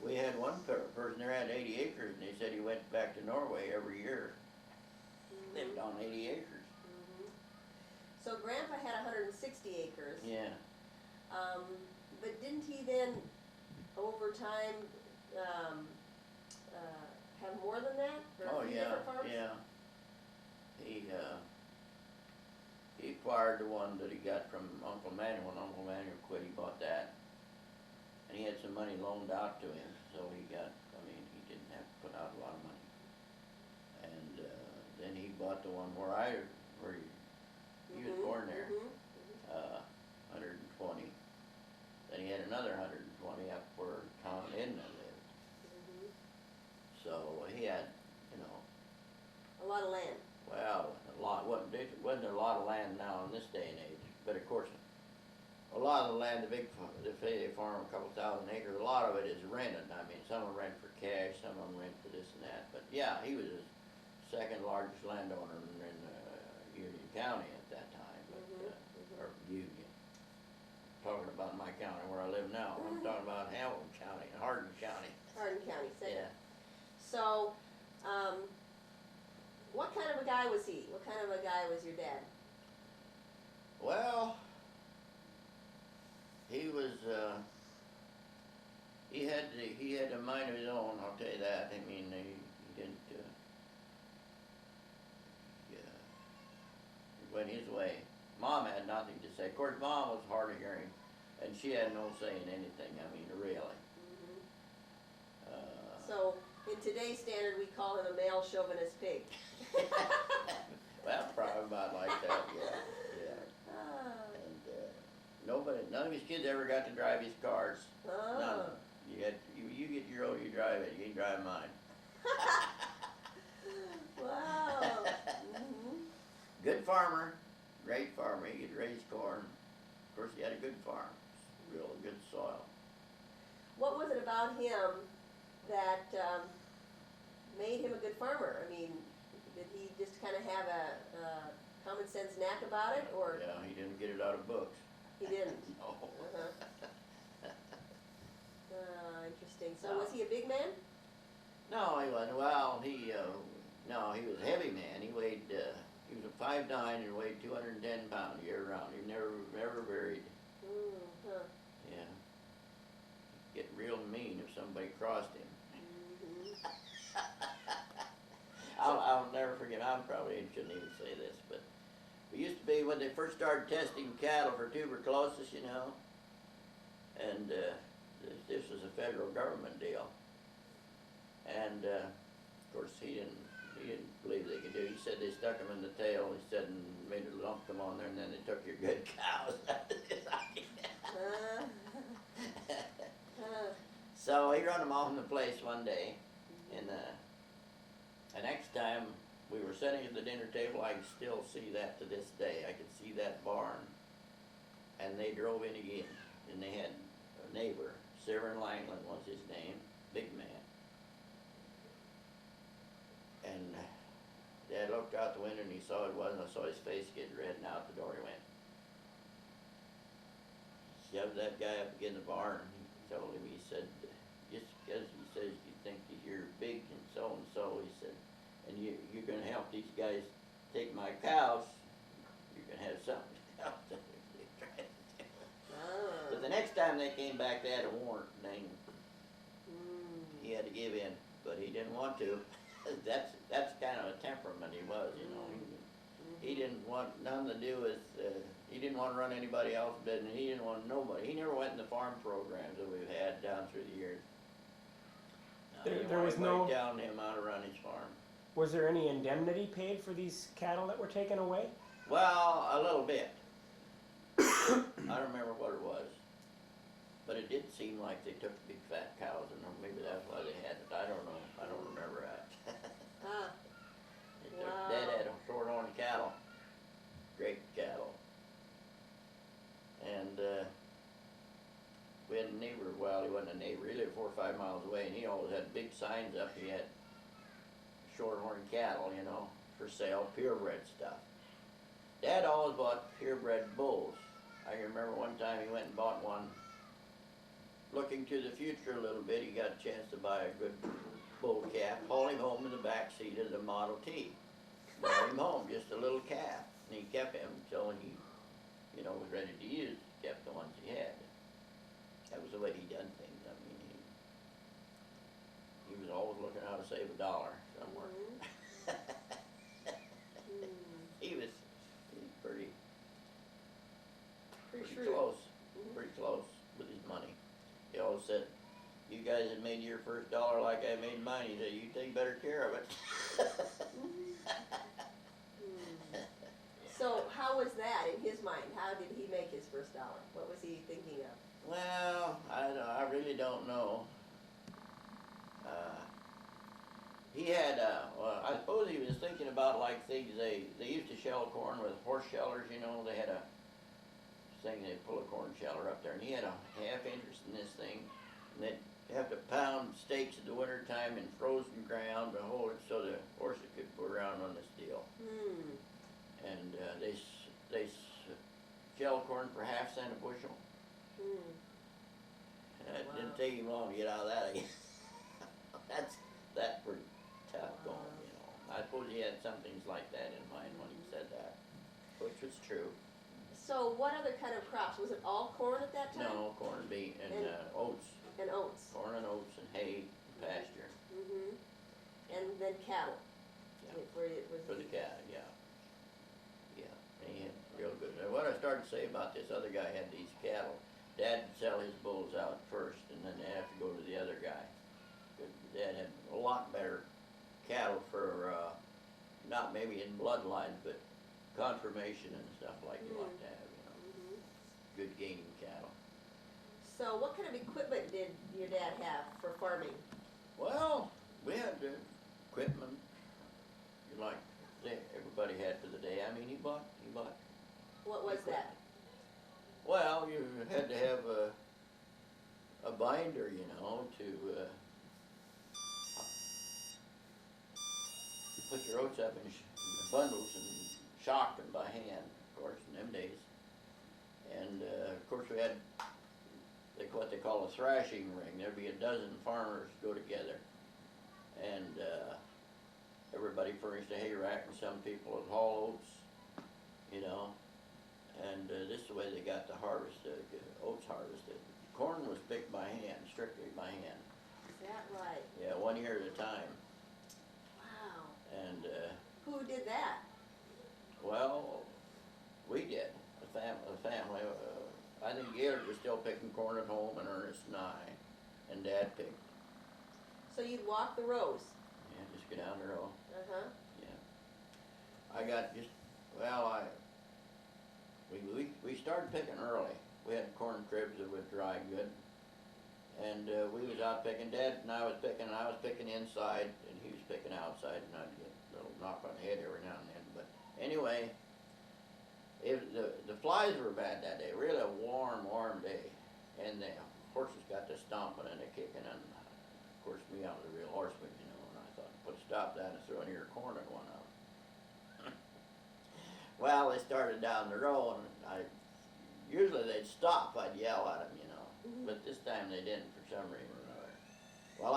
we had one person there had 80 acres, and he said he went back to Norway every year, lived on 80 acres. Mhm. So Grandpa had 160 acres. Yeah, But didn't he then, over time, have more than that? Or oh a few yeah, different farms? yeah. He acquired the one that he got from Uncle Manuel. When Uncle Manuel quit, he bought that. And he had some money loaned out to him, so he got, I mean, he didn't have to put out a lot of money. And, then he bought the one where he was born there, Mhm. 120. Then he had another 120 up where Tom and Edna lived. Mhm. So he had, you know, A lot of land. well, wasn't a lot of land now in this day and age, but of course, a lot of the land, they farm a couple thousand acres, a lot of it is rented. I mean, some are rent for cash, some of them rent for this and that, but yeah, he was the second largest landowner in Union County at that time, but, or Union. Talking about my county where I live now, I'm talking about Hamilton County, Hardin County. Hardin County, second. Yeah. So, what kind of a guy was he? What kind of a guy was your dad? Well, he was, he had a mind of his own, I'll tell you that. I mean, he didn't, he went his way. Mom had nothing to say. Of course, Mom was hard of hearing, and she had no say in anything, I mean, really. So, in today's standard, we call him a male chauvinist pig. Well, probably about like that, yeah. And, none of his kids ever got to drive his cars. None. You get your own, you drive it. You ain't drive mine. Wow. Good farmer, great farmer. He could raise corn. Of course, he had a good farm, real good soil. What was it about him that made him a good farmer? I mean, did he just kind of have a common sense knack about it, or? Yeah, he didn't get it out of books. He didn't. No. Interesting. So was he a big man? No, he wasn't. Well, no, he was a heavy man. He weighed, he was a 5'9" and weighed 210 pounds year round. He never varied. Yeah. He'd get real mean if somebody crossed him. I'll never forget, I probably shouldn't even say this, but it used to be when they first started testing cattle for tuberculosis, you know, and this was a federal government deal. And of course he didn't believe they could do it. He said they stuck them in the tail, he said, and made a lump come on there, and then they took your good cows. That was his idea. So he run them off in the place one day, and the next time we were sitting at the dinner table, I can still see that to this day. I could see that barn. And they drove in again, and they had a neighbor, Severin Langland was his name, big man. And Dad looked out the window and he saw it wasn't. I saw his face get red, and out the door he went. Shoved that guy up against the barn. He told him, he said, just because he says you think that you're big and so, he said, and you're going to help these guys take my cows, you can have something else. But the next time they came back, they had a warrant. Dang, he had to give in, but he didn't want to. that's kind of a temperament he was, you know. He didn't want nothing to do with. He didn't want to run anybody else's business. He didn't want nobody. He never went in the farm programs that we've had down through the years. No, There was no. telling him how to run his farm. Was there any indemnity paid for these cattle that were taken away? Well, a little bit. I don't remember what it was, but it did seem like they took big fat cows, and maybe that's why they had it. I don't know. I don't remember that. Dad had a short-horn cattle, great cattle, and we had a neighbor. Well, he wasn't a neighbor. He lived 4 or 5 miles away, and he always had big signs up. He had short-horn cattle, you know, for sale, purebred stuff. Dad always bought purebred bulls. I can remember one time he went and bought one. Looking to the future a little bit, he got a chance to buy a good bull calf, hauled him home in the back seat of the Model T. Brought him home, just a little calf. And he kept him until he, you know, was ready to use. Kept the ones he had. That was the way he done things. I mean, he was always looking how to save $1 somewhere. He was pretty close, pretty close with his money. He always said, "You guys have made your first $1 like I made mine." He said, "You take better care of it." So how was that in his mind? How did he make his first $1? What was he thinking of? Well, I really don't know. He had, well, I suppose he was thinking about like things, they used to shell corn with horse shellers, you know. They had a thing, they'd pull a corn sheller up there, and he had a half interest in this thing. And they'd have to pound stakes in the wintertime in frozen ground to hold it so the horses could go around on this deal. And they shell corn for half cent a bushel. And it didn't take him long to get out of that again. That's pretty tough going, you know. I suppose he had some things like that in mind when he said that, which was true. So what other kind of crops? Was it all corn at that time? No, corn and beef and oats. And oats. Corn and oats and hay, pasture. And then cattle. Yeah. For the cattle, yeah. Yeah, and he had real good. Now, what I started to say about this other guy had these cattle. Dad would sell his bulls out first, and then they have to go to the other guy. Dad had a lot better cattle for, not maybe in bloodlines, but confirmation and stuff like you like to have, you know. Good gaining cattle. So what kind of equipment did your dad have for farming? Well, we had the equipment like everybody had for the day. I mean, he bought. What was that? Well, you had to have a binder, you know, to put your oats up in bundles and shock them by hand, of course, in them days. And of course, we had what they call a thrashing ring. There'd be a dozen farmers go together, and everybody furnished a hay rack, and some people would haul oats, you know. And this is the way they got the harvest, oats harvested. Corn was picked by hand, strictly by hand. Is that right? Yeah, 1 year at a time. Wow. And who did that? well, we did. The family. I think Gaylord was still picking corn at home, and Ernest and I, and Dad picked. So you'd walk the rows? Yeah, just go down the row. Yeah. I got just, well, we started picking early. We had corn cribs that would dry good. And we was out picking. Dad and I was picking inside, and he was picking outside, and I'd get a little knock on the head every now and then. But anyway, the flies were bad that day, really a warm day. And the horses got to stomping and a kicking, and of course me, I was a real horseman, you know, and I thought, put a stop to that and throw an ear of corn at one of them. Well, they started down the road, and usually they'd stop, I'd yell at them, you know, but this time they didn't for some reason or another. Well,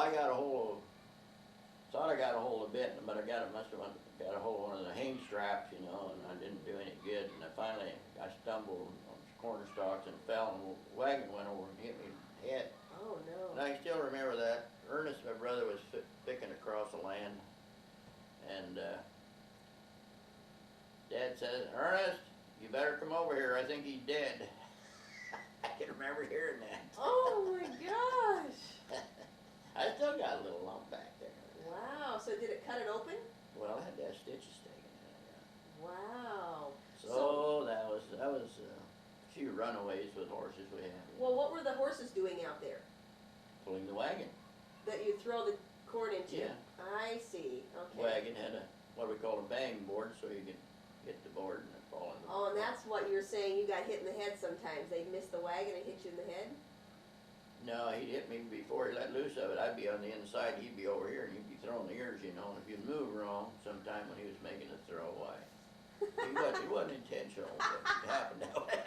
thought I got a hold of bit, but I must have got a hold of one of the hang straps, you know, and I didn't do any good. And I stumbled on corner stalks and fell, and the wagon went over and hit me in the head. Oh, And no. I still remember that. Ernest, my brother, was picking across the land, and Dad says, "Ernest, you better come over here. I think he's dead." I can remember hearing that. Oh, my gosh. I still got a little lump back there. Wow. So did it cut it open? Well, I had to have stitches taken in it, yeah. Wow. So that was a few runaways with horses we had. Well, what were the horses doing out there Pulling the wagon. that you throw the corn into? Yeah. I see. Okay. Wagon had what we call a bang board, so you could hit the board and it fall in the Oh, and that's what you're saying. You got hit in the head sometimes. They'd miss the wagon and hit you in the head? No, he'd hit me before he let loose of it. I'd be on the inside, he'd be over here, and he'd be throwing the ears, you know. And if you move wrong, sometime when he was making a throw, why? It wasn't intentional, but it happened that way.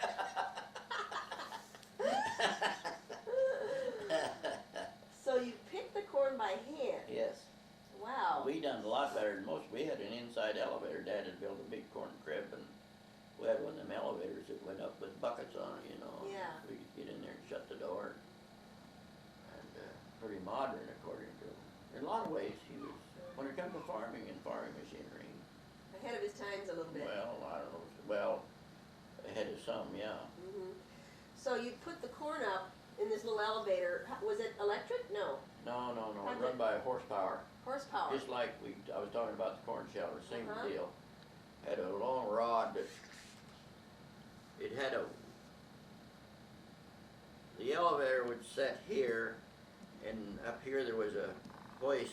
So you picked the corn by hand? Yes. Wow. We done a lot better than most. We had an inside elevator. Dad had built a big corn crib, and we had one of them elevators that went up with buckets on it, you know. Yeah. We could get in there and shut the door. And pretty modern, according to him. In a lot of ways, he was, when it comes to farming and farming machinery, Ahead of his times a little bit. well, I don't know, well, ahead of some, yeah. Hmm. So you put the corn up in this little elevator. Was it electric? No. No, How'd run it- by horsepower. Horsepower. Just like I was talking about the corn sheller, same Uh-huh. deal. Had a long rod that, it had the elevator would set here, and up here there was a hoist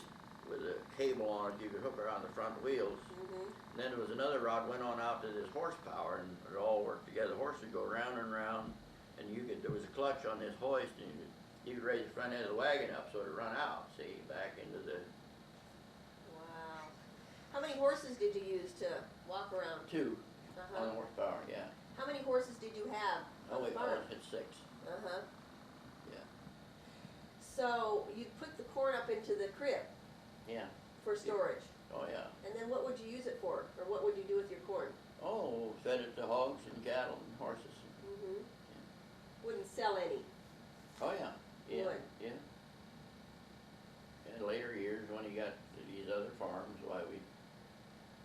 with a cable on it you could hook around the front wheels. Hmm. And then there was another rod went on out to this horsepower, and it all worked together. The horse would go round and round, and there was a clutch on this hoist, and you could raise the front end of the wagon up so it'd run out, see, back into the Wow. How many horses did you use to walk around? two on Uh-huh. the horsepower, yeah. How many horses did you have Oh, on the we farm? always had 6. Uh-huh. Yeah. So you put the corn up into the crib Yeah. for storage. Oh, yeah. And then what would you use it for? Or what would you do with your corn? Oh, fed it to hogs and cattle and horses. Mm-hmm. Wouldn't sell any. Oh, yeah. Yeah. Would. Yeah. In later years, when he got to these other farms, why we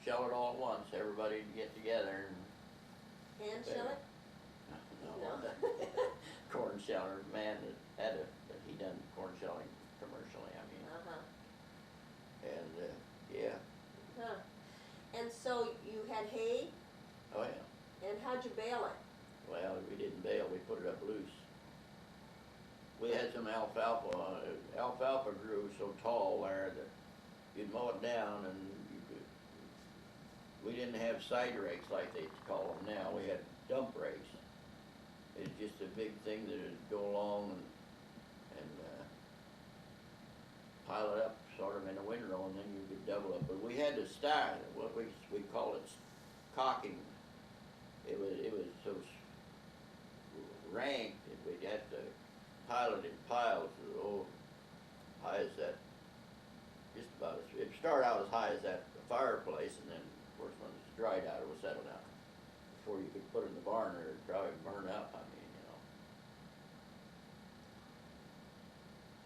shell it all at once. Everybody'd get together and Hand shell it? no. Corn sheller man that he done corn shelling commercially. I mean, Uh-huh. and yeah. Huh. And so you had hay, Oh, yeah. and how'd you bale it? Well, we didn't bale, we put it up loose. We had some alfalfa on it. Alfalfa grew so tall there that you'd mow it down and we didn't have side rakes like they call them now. We had dump rakes. It's just a big thing that'd go along and pile it up sort of in a windrow, and then you could double it. But we had to start what we call it cocking. It was so ranked that we'd have to pile it in piles as high as that, just about as, it'd start out as high as that fireplace, and then of course when it's dried out it would settle down before you could put it in the barn, or it'd probably burn up. I mean, you know.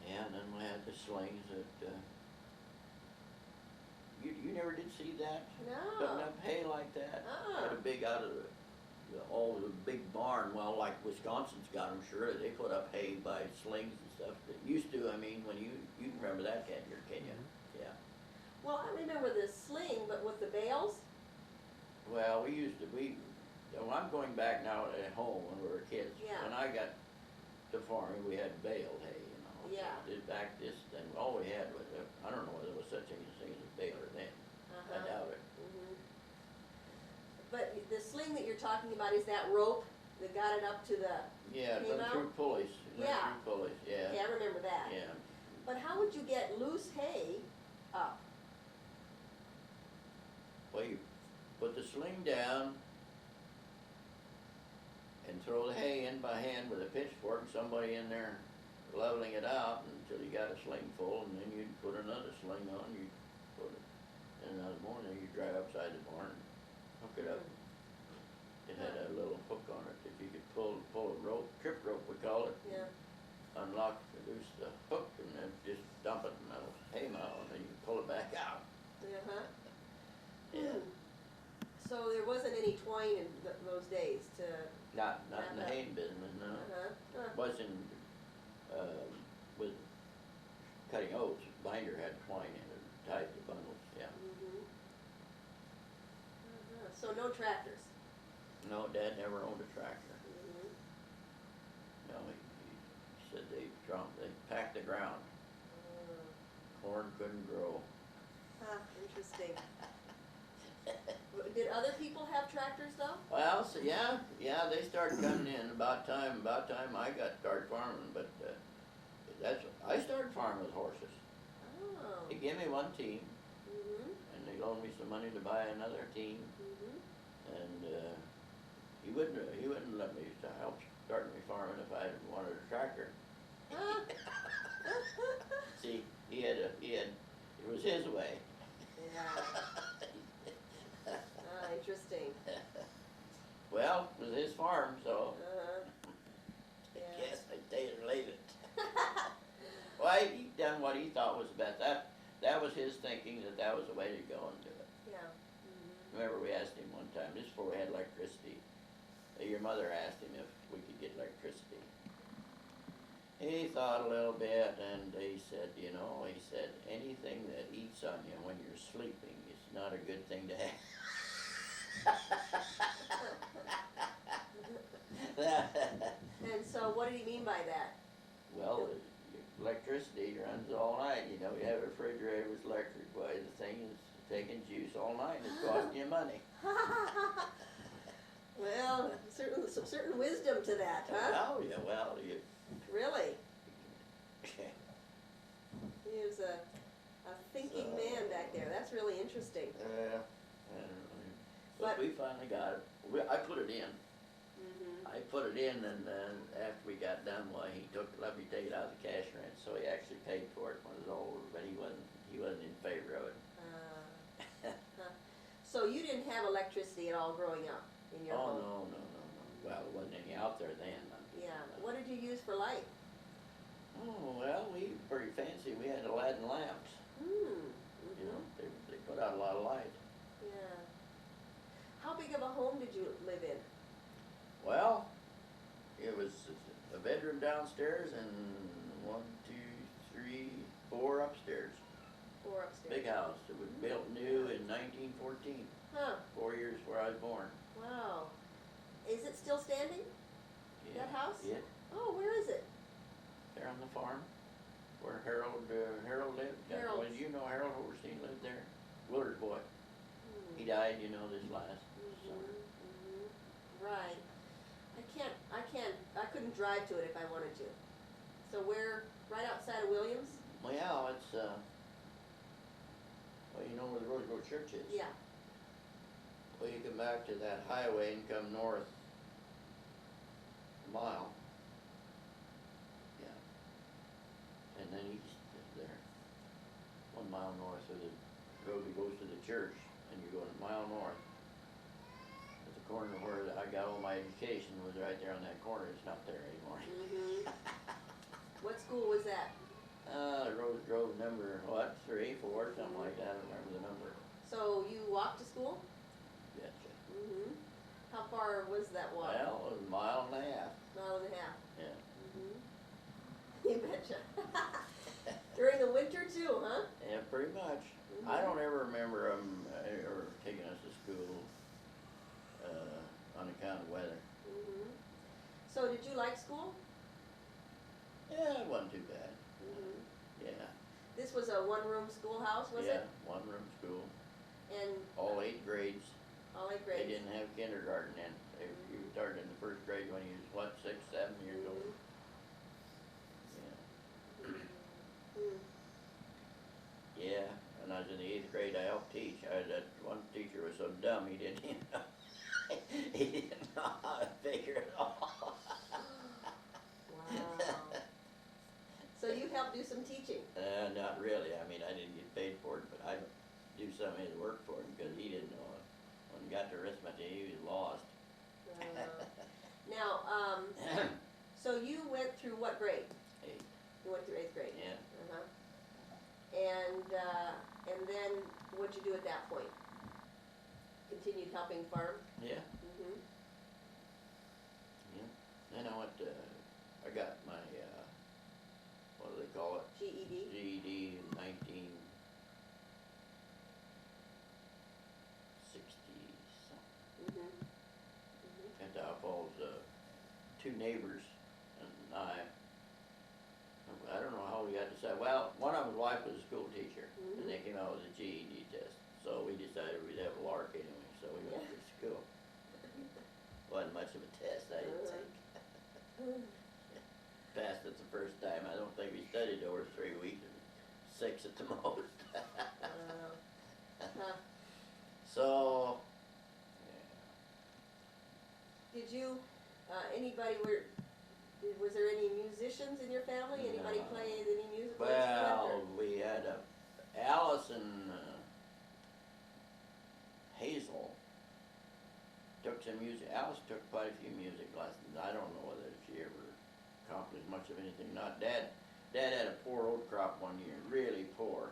Yeah, and then we had the slings that you never did see that? Putting No. up hay like that? Uh-uh. Had a big out of the big barn, well, like Wisconsin's got them, sure, they put up hay by slings and stuff. That used to, I mean, when you can remember that, can you? Yeah. Well, I remember the sling, but with the bales? Well, I'm going back now at home when we were kids. Yeah. When I got to farming, we had baled hay, you know. Yeah. Did back this, then all we had was, I don't know whether there was such a thing as a baler then. I Uh-huh. doubt it. Mhm. But the sling that you're talking about is that rope that got it up to the, Yeah, it Came went through out? pulleys. Yeah. Through pulleys, yeah. okay, I remember that. Yeah. But how would you get loose hay up? Well, you put the sling down and throw the hay in by hand with a pitchfork, and somebody in there leveling it out until you got a sling full, and then you'd put another sling on, you'd put it And in the morning, you drive upside the barn, hook it up. It had a little hook on it that you could pull a rope, trip rope we call it. Yeah. Unlock, loose the hook, and then just dump it in a hay mow, and then you can pull it back out. Uh-huh. Yeah. So there wasn't any twine in those days to, Not in the haying business, no. uh-huh. Was in, with cutting oats, binder had twine in it, tied the bundles, yeah. Mhm. Uh-huh. So no tractors? No, Dad never owned a tractor. Mhm. No, he said they packed the ground. Corn couldn't grow. Huh, interesting. Did other people have tractors though? Well, so yeah, they started coming in about time I started farming, but, I started farming with horses. Oh. They gave me one team, Mhm. and they loaned me some money to buy another team, Mhm. and, he wouldn't let me to help start me farming if I wanted a tractor. See, it was his way. Yeah. Interesting. Well, it was his farm, so Yeah. I guess I'd take it or leave it. Well, he done what he thought was best. That was his thinking, that was the way to go and do it. Yeah. Mhm. Remember, we asked him one time, just before we had electricity, your mother asked him if we could get electricity. He thought a little bit, and he said, anything that eats on you when you're sleeping is not a good thing to have. And so what did he mean by that? Well, electricity runs all night, you have a refrigerator with electric, why the thing is taking juice all night and it's costing you money. Well, certain wisdom to that, huh? Oh, yeah, well, you. Really? He was a thinking man back there. That's really interesting. But we finally got it. I put it in. Mhm. I put it in, and then after we got done, let me take it out of the cash rent, so he actually paid for it when it was over, but he wasn't in favor of it. So you didn't have electricity at all growing up in your home? No. Well, there wasn't any out there then. Yeah. What did you use for light? Oh, well, we were pretty fancy. We had Aladdin lamps. They put out a lot of light. Yeah. How big of a home did you live in? Well, it was a bedroom downstairs and 1, 2, 3, 4 upstairs. 4 upstairs. Big house. It was built new in 1914. Huh. 4 years before I was born. Wow. Is it still standing? Yeah. That house? Yeah. Oh, where is it? There on the farm, where Harold lived. Harold. Well, you know Harold Overstein lived there. Willard's boy. He died, this last summer. Right. I couldn't drive to it if I wanted to. So where, right outside of Williams? Well, yeah, it's, you know where the Rose Grove Church is? Yeah. Well, you come back to that highway and come north a mile. Yeah. And then east is there. 1 mile north of the road that goes to the church, and you're going a mile north. At the corner where I got all my education was right there on that corner. It's not there anymore. Mhm. What school was that? Rose Grove number, 3, 4, something like that. I don't remember the number. So you walked to school? Betcha. Mhm. How far was that walk? Well, it was a mile and a half. Mile and a half. Yeah. Mhm. You betcha. During the winter too, huh? Yeah, pretty much. I don't ever remember them ever taking us to school on account of weather. Mhm. So did you like school? Yeah, it wasn't too bad. Mhm. Yeah. This was a one-room schoolhouse, was Yeah, it? 1-room school. And All 8 grades. all 8 They grades? didn't have kindergarten then. You started in the first grade when you was, 6, 7 years old. Yeah. Mm. Yeah, when I was in the 8th grade, I helped teach. That one teacher was so dumb, he didn't even know. He didn't know how to figure it all. Wow. So you helped do some teaching? Not really. I mean, I didn't get paid for it, but I do some somebody to work for him because he didn't know it. When he got to arithmetic, he was lost. Now, so you went through what grade? 8. You went through 8th grade? Yeah. Uh-huh. And then what'd you do at that point? Continued helping farm? Yeah. Mm-hmm. Yeah. Then I went to, I got my, what do they call it? GED? GED in 1960 something. Mm-hmm. At Dow Falls, 2 neighbors and I don't know how we got to decide. Well, one of his wife was a school teacher, and they came out with a GED test. So we decided we'd have a lark anyway, so we went to school. Wasn't much of a test, I didn't think. Passed it the first time. I don't think we studied over 3 weeks, 6 at the most. So, yeah. Did you, was there any musicians in your family? Anybody No. play any musical Well, instrument? we had Alice and Hazel took some music. Alice took quite a few music lessons. I don't know whether she ever accomplished much of anything. Not Dad. Dad had a poor oat crop one year, really poor,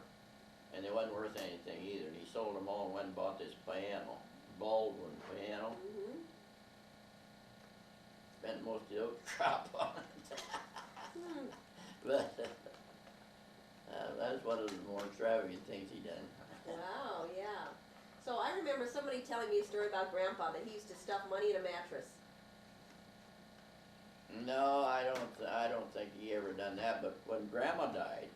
and they wasn't worth anything either. And he sold them all and went and bought this piano, Baldwin piano. Mm-hmm. Spent most of the oat crop on it. But that was one of the more extravagant things he done. Wow, yeah. So I remember somebody telling me a story about Grandpa that he used to stuff money in a mattress. No, I don't think he ever done that. But when Grandma died,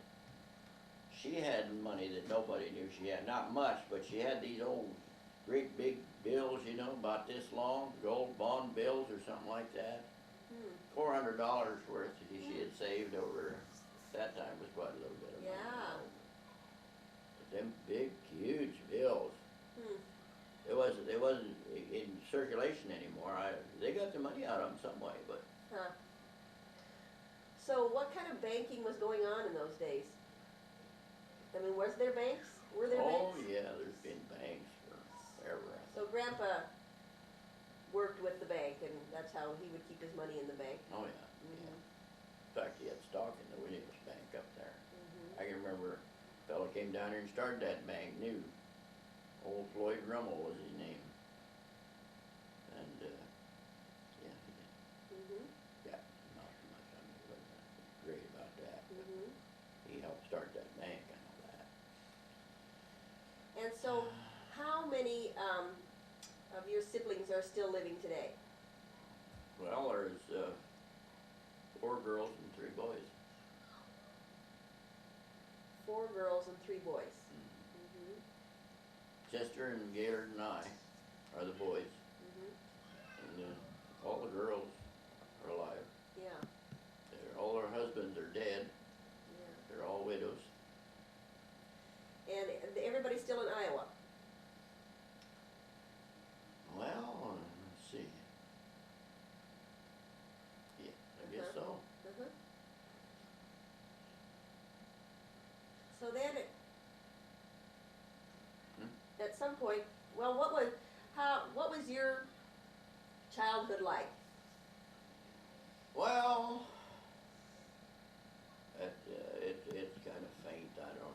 she had money that nobody knew she had. Not much, but she had these old, great big bills, you know, about this long, gold bond bills or something like that. $400 worth she had saved over that time was quite a little bit of money. Yeah. But them big, huge bills. It wasn't in circulation anymore. They got the money out of them some way, but. Huh. So what kind of banking was going on in those days? I mean, was there banks? Were there banks? Oh yeah, there's been banks forever. So Grandpa worked with the bank, and that's how he would keep his money in the bank. Oh yeah. Yeah. In fact, he had stock in the Williams Bank up there. I can remember a fellow came down here and started that bank new. Old Floyd Rummel was his name. And yeah, he did. Yeah, not much. I mean, wasn't great about that. But he helped start that bank and all that. And so, how many of your siblings are still living today? Well, there's 4 girls and 3 boys. 4 girls and 3 boys. Chester and Gaylord and I are the boys. And all the girls are alive. Yeah. All their husbands are dead. Yeah. They're all widows. And everybody's still in Iowa? Well, let's see. Yeah, I guess so. So then, at some point, well, what was your childhood like? Well, it's kind of faint. I don't know.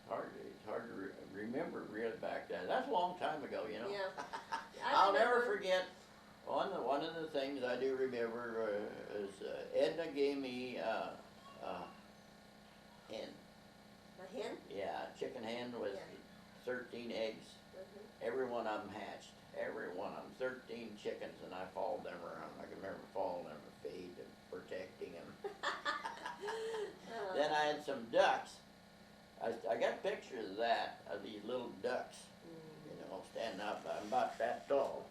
It's hard to remember really back then. That's a long time ago, you know. Yeah. I'll never forget. One of the things I do remember is Edna gave me a hen. A hen? Yeah, a chicken hen with 13 eggs. Every one of them hatched. Every one of them, 13 chickens, and I followed them around. I can remember following them and feeding and protecting them. Then I had some ducks. I got pictures of that, of these little ducks, you know, standing up. I'm about that tall.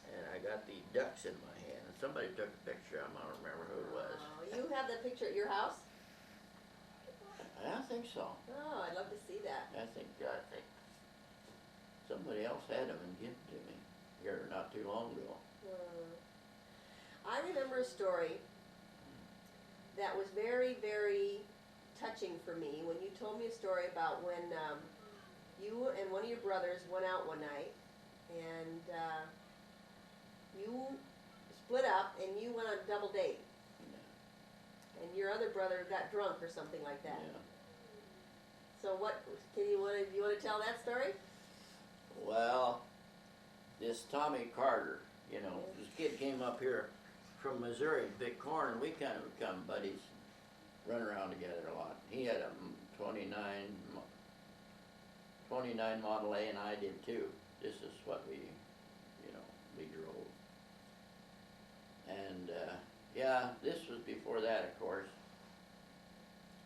And I got these ducks in my hand. And somebody took a picture of them. I don't remember who it was. Oh, you have that picture at your house? I think so. Oh, I'd love to see that. I think somebody else had them and gave them to me here not too long ago. I remember a story that was very, very touching for me when you told me a story about when you and one of your brothers went out one night and you split up and you went on a double date. And your other brother got drunk or something like that. Yeah. So what, do you want to tell that story? Well, this Tommy Carter, you know, this kid came up here from Missouri, big corn, and we kind of become buddies, run around together a lot. He had a 29 Model A, and I did too. This is what we, you know, we drove. And yeah, this was before that, of course.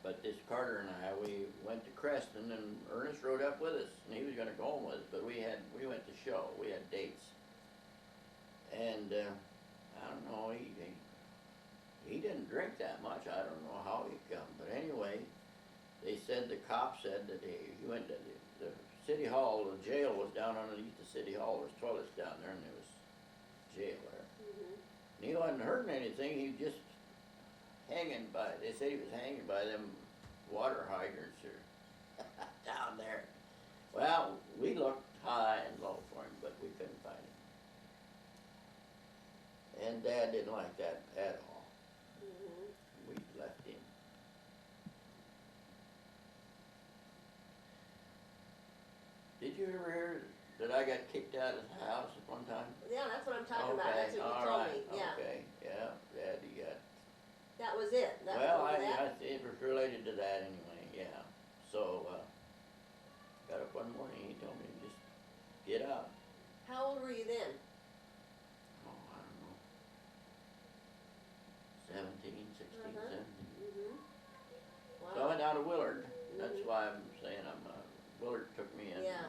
But this Carter and I, we went to Creston, and Ernest rode up with us, and he was going to go home with us. But we went to show. We had dates, and I don't know. He didn't drink that much. I don't know how he come, but anyway, they said the cop said that he went to the city hall. The jail was down underneath the city hall. There was toilets down there, and there was jail there. And he wasn't hurting anything. He was just hanging by. They said he was hanging by them water hydrants or down there. Well, we looked high and low for him, but we couldn't find him. And Dad didn't like that at all. We left him. Did you ever hear that I got kicked out of the house at one time? Yeah, that's what I'm talking about. That's what you all told right, me. Yeah. Okay, yeah, Dad, you got. That was it. That Well, was that. it was related to that anyway, yeah. So, got up one morning, he told me to just get out. How old were you then? Oh, I don't know. 17, 16, 17. Wow. So I went down to Willard. That's why I'm saying Willard took me in. Yeah.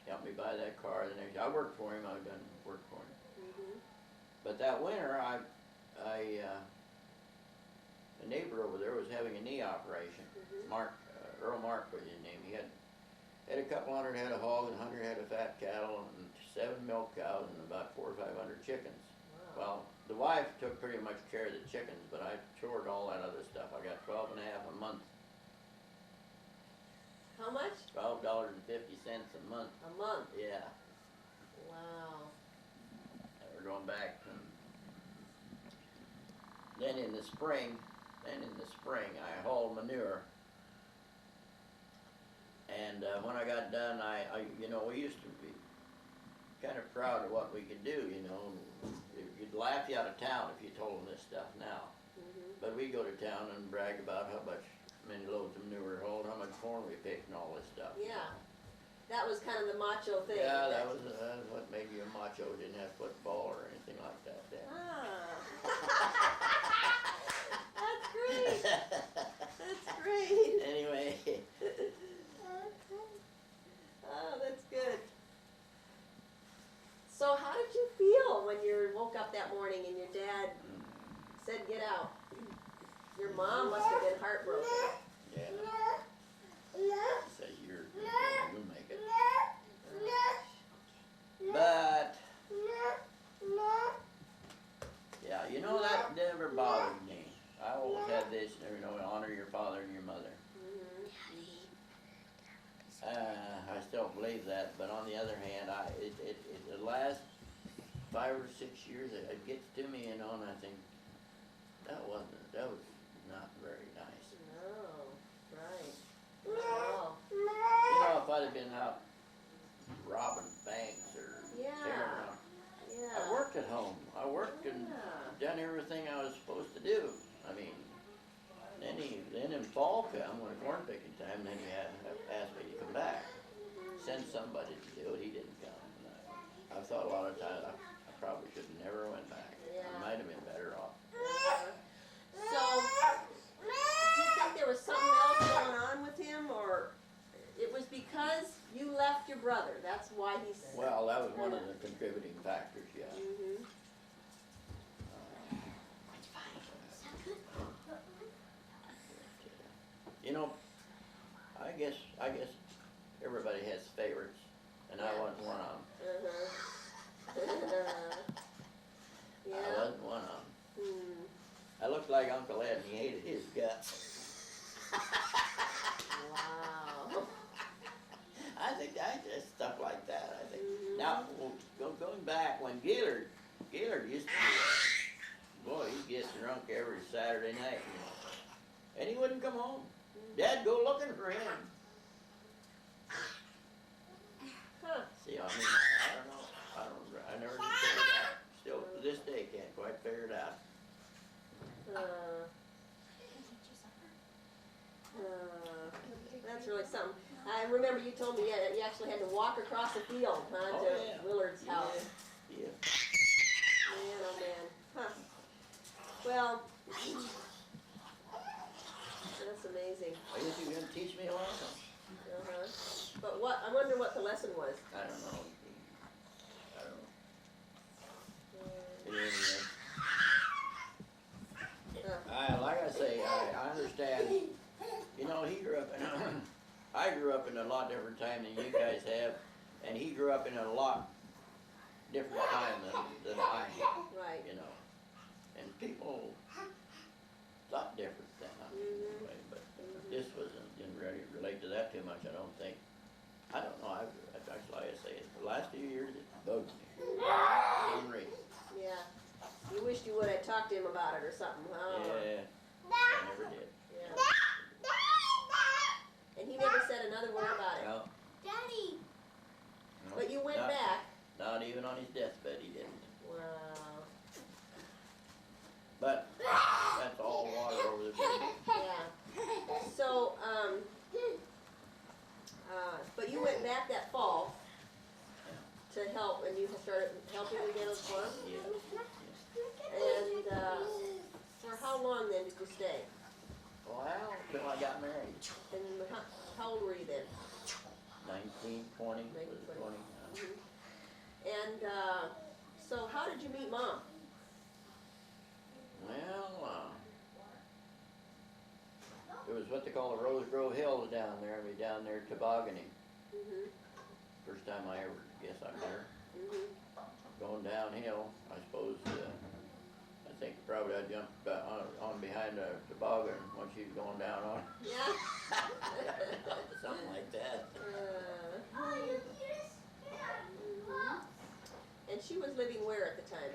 Helped me buy that car. I worked for him. I've done work for him. But that winter, a neighbor over there was having a knee operation. Earl Mark was his name. He had a couple hundred head of hog and 100 head of fat cattle and 7 milk cows and about 400 or 500 chickens. Wow. Well, the wife took pretty much care of the chickens, but I chored all that other stuff. I got $12.50 a month. How much? $12.50 a month. A month. Yeah. Wow. We're going back. Then in the spring, I hauled manure. And when I got done, we used to be kind of proud of what we could do, you know. You'd laugh you out of town if you told them this stuff now. But we go to town and brag about how many loads of manure we hauled, how much corn we picked, and all this stuff. Yeah. That was kind of the macho thing. Yeah, that was what made you a macho. Didn't have football or anything like that then. That's great. That's great. Anyway. Oh, that's good. So how did you feel when you woke up that morning and your dad said get out? Your mom must have been heartbroken. Yeah. Say you'll make it. But yeah, you know, that never bothered me. I always had this, honor your father and your mother. I still believe that, but on the other hand, the last 5 or 6 years, it gets to me, and I think that was not very nice. No, right. Wow. If I'd have been out robbing banks or tearing up. Yeah. I worked at home. I worked and done everything I was supposed to do. I mean, then in fall come, when corn picking time, then he asked me to come back. Send somebody to do it. He didn't come. And I thought a lot of times I probably should have never went back. Yeah. I might have been better off. So, do you think there was something else going on with him, or it was because you left your brother? That's why he said. Well, that was one of the contributing factors, yeah. I guess everybody has favorites, and I wasn't one of them. Yeah. I wasn't one of them. I looked like Uncle Ed and he hated his guts. Wow. I think just stuff like that. I think now going back when Gaylord used to boy, he'd get drunk every Saturday night, and he wouldn't come home. Dad'd go looking for him. Huh. See, I mean, I don't know. I never did figure it out. Still to this day can't quite figure it out. That's really something. I remember you told me you actually had to walk across the field, huh, Oh, to yeah. Willard's house. Yeah. Man, oh man. Huh. Well, that's amazing. I guess you're gonna teach me a lesson. Uh-huh. But what? I wonder what the lesson was. I don't know. Anyway. Like I say, I understand. You know, he grew up in I grew up in a lot different time than you guys have, and he grew up in a lot different time than I did. Right. You know, and people thought different then, anyway, but this didn't really relate to that too much, I don't think. I don't know, actually, like I say, the last few years, it bugged me. Henry. Yeah. You wished you would have talked to him about it or something, huh? Yeah, I never did. Yeah. And he never said another word about it. No, Daddy. no, But you went not, back. Not even on his deathbed, he didn't. Wow. But that's all water over the bridge. Yeah. So, but you went back that fall to help, and you started helping again on the farm? Yeah. And for how long then did you stay? Well, until I got married. And how old were you then? 19, 20, was it 20? And so how did you meet Mom? Well, it was what they call the Rose Grove Hills down there. We down there tobogganing. First time I ever guess I met her. Going downhill, I suppose. I think probably I jumped on behind the toboggan when she was going down on. Yeah. Something like that. And she was living where at the time?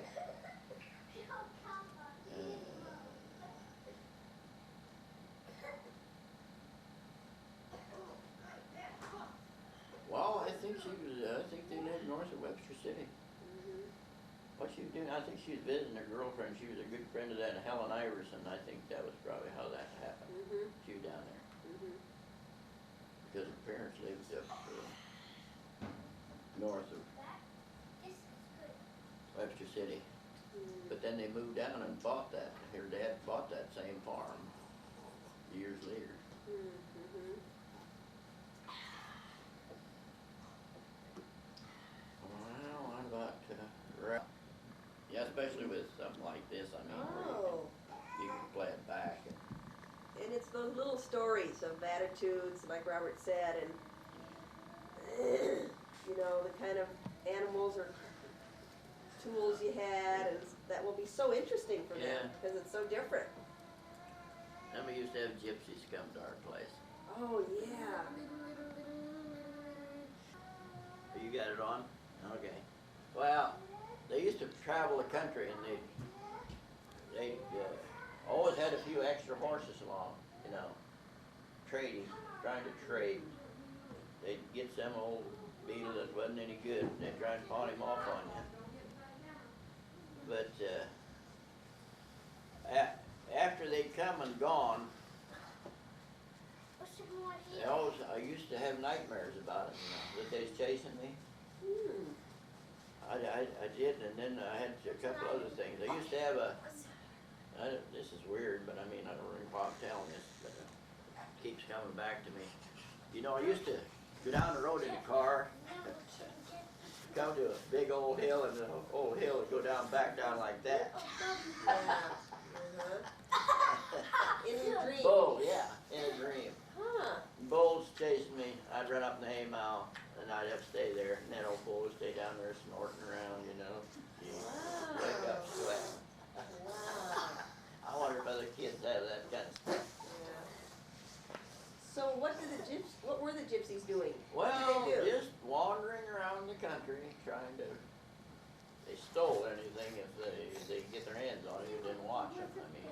Well, I think she was. I think they lived north of Webster City. What she was doing, I think she was visiting her girlfriend. She was a good friend of that Helen Iverson. I think that was probably how that happened. She was down there. Because her parents lived up north of Webster City. But then they moved down and bought that. Her dad bought that same farm years later. Well, I'm about yeah, especially with something like this, I mean, where you can play it back. And it's those little stories of attitudes, like Robert said, and you know, the kind of animals or tools you had, and that will be so interesting for them because it's so different. And we used to have gypsies come to our place. Oh yeah. You got it on? Okay. Well, they used to travel the country, and they always had a few extra horses along, you know, trading, trying to trade. They'd get some old beetle that wasn't any good, and they'd try and pawn him off on you. But after they'd come and gone, I used to have nightmares about it, you know, that they was chasing me. I did, and then I had a couple other things. I used to have this is weird, but I mean, I don't really know why I'm telling this, but it keeps coming back to me. You know, I used to go down the road in the car, come to a big old hill, and the old hill would go back down like that. In your dream? Bull, yeah, in a dream. Huh. Bulls chasing me. I'd run up in the hay mow, and I'd have to stay there. And that old bull would stay down there snorting around, you know. Wake up sweating. I wonder if other kids that kind of stuff. Yeah. So what were the gypsies doing? Well, What did they do? just wandering around the country trying to, they stole anything if they could get their hands on it, you didn't watch them. I mean,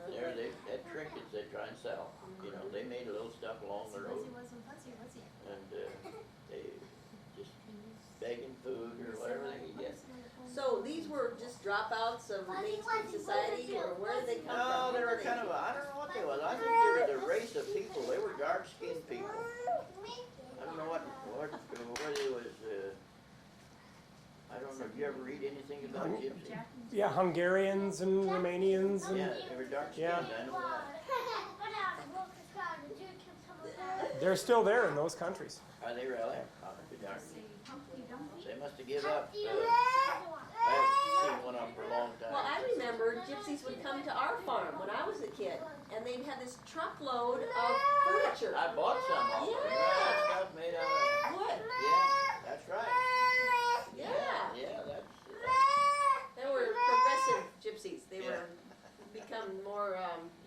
they had trinkets they try and sell. You know, they made a little stuff along the road. And they just begging food or whatever they could get. So these were just dropouts of mainstream society, or where did they come from? No, they were kind of, I don't know what they was. I think they were the race of people. They were dark-skinned people. I don't know what it was, I don't know, did you ever read anything about gypsies? Yeah, Hungarians and Romanians. And, Yeah, they were dark-skinned, Yeah. I know that. they're still there in those countries. Are they really? Oh, they're dark. They must have given up. I haven't seen one of them for a long time. Well, I remember gypsies would come to our farm when I was a kid, and they'd have this truckload of furniture. I bought some of them. Yeah. That stuff made out of Wood. Yeah, that's right. Yeah. Yeah, that's. They were progressive gypsies. They Yeah. were become more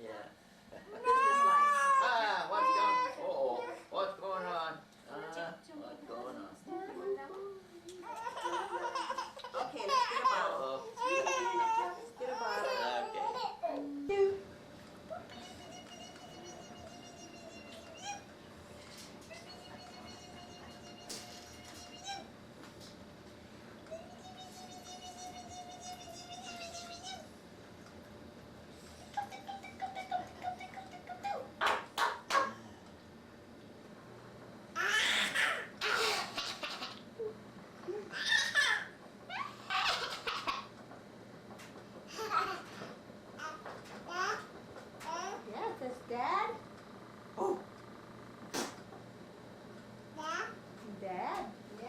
Yeah. businesslike. What's going on? What's going on? Okay, let's get a bottle. Let's get a bottle. Okay. Yeah, it says Dad. Oh. Dad? Yeah.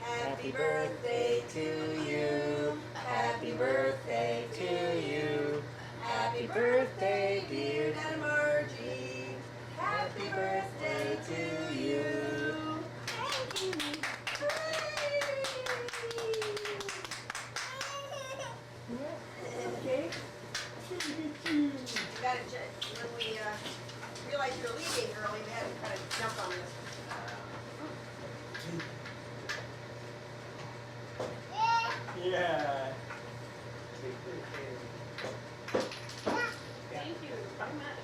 Happy birthday to you. Happy birthday to you. Happy birthday, dear Margie. Happy birthday to you. Okay. Got it, when we realized you're leaving early, we had to kind of jump on this. Yeah. Thank you very much.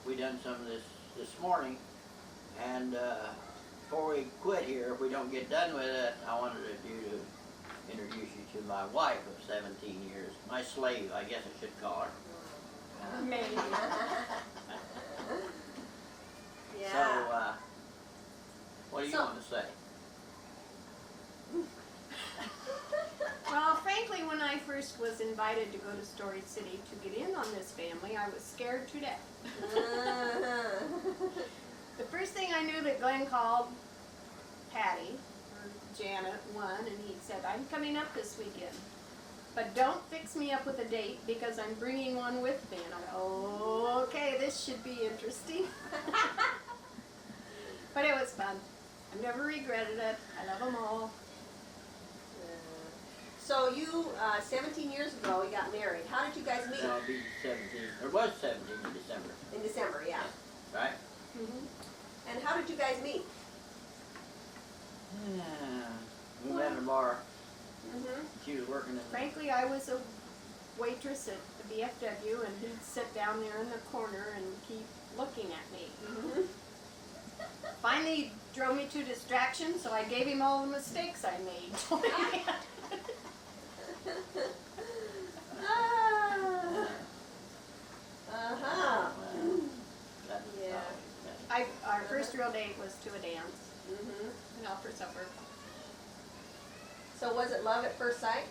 we done some of this morning, and before we quit here, if we don't get done with it, I wanted you to introduce you to my wife of 17 years, my slave, I guess I should call her. Maybe. Yeah. So, what do you want to say? Well, frankly, when I first was invited to go to Story City to get in on this family, I was scared to death. The first thing I knew that Glenn called Patty, or Janet, one, and he said, I'm coming up this weekend. But don't fix me up with a date because I'm bringing one with me. And I go, oh, okay, this should be interesting. But it was fun. I've never regretted it. I love them all. So you, 17 years ago, you got married. How did you guys meet? No, it'll be 17. It was 17 in December. In December, yeah. Right? Mm-hmm. And how did you guys meet? We met in a bar. Mm-hmm. She was working in. Frankly, I was a waitress at the VFW, and he'd sit down there in the corner and keep looking at me. Mm-hmm. Finally, he drove me to distraction, so I gave him all the mistakes I made. Uh-huh. Yeah. Our first real date was to a dance, Mm-hmm. and out for supper. So was it love at first sight?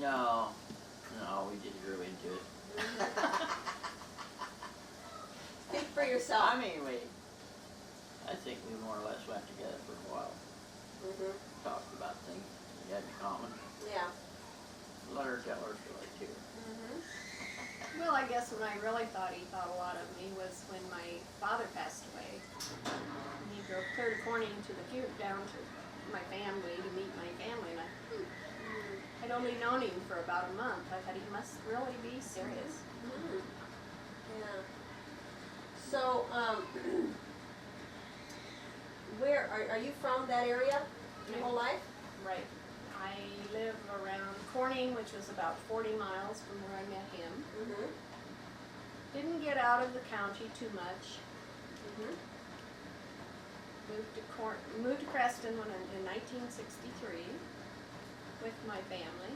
No, we just grew into it. Speak for yourself. I mean, I think we more or less went together for a while. Mm-hmm. Talked about things we had in common. Yeah. Let her tell her story too. Mm-hmm. Well, I guess when I really thought he thought a lot of me was when my father passed away. And he drove clear to Corning to the Butte down to my family to meet my family, and I'd only known him for about a month. I thought he must really be serious. Mm-hmm. Yeah. So, where are you from? That area? Your whole life? Right. I live around Corning, which was about 40 miles from where I met him. Mm-hmm. Didn't get out of the county too much. Mm-hmm. Moved to Creston in 1963 with my family.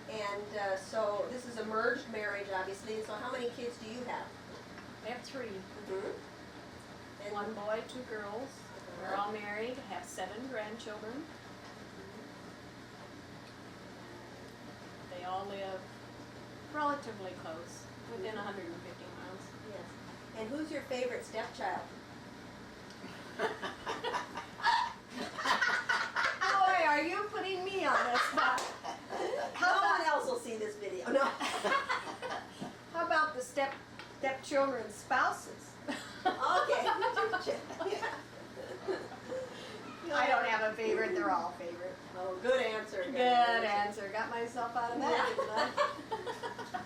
And so this is a merged marriage, obviously. So how many kids do you have? I have 3. Mm-hmm. And 1 boy, 2 girls. We're all married, have 7 grandchildren. They all live relatively close, within 150 miles. Yes. And who's your favorite stepchild? Boy, are you putting me on the spot? No one else will see this video. No. How about the stepchildren's spouses? Okay. I don't have a favorite, they're all favorite. Oh, good answer. Good answer. Got myself out of that, didn't I?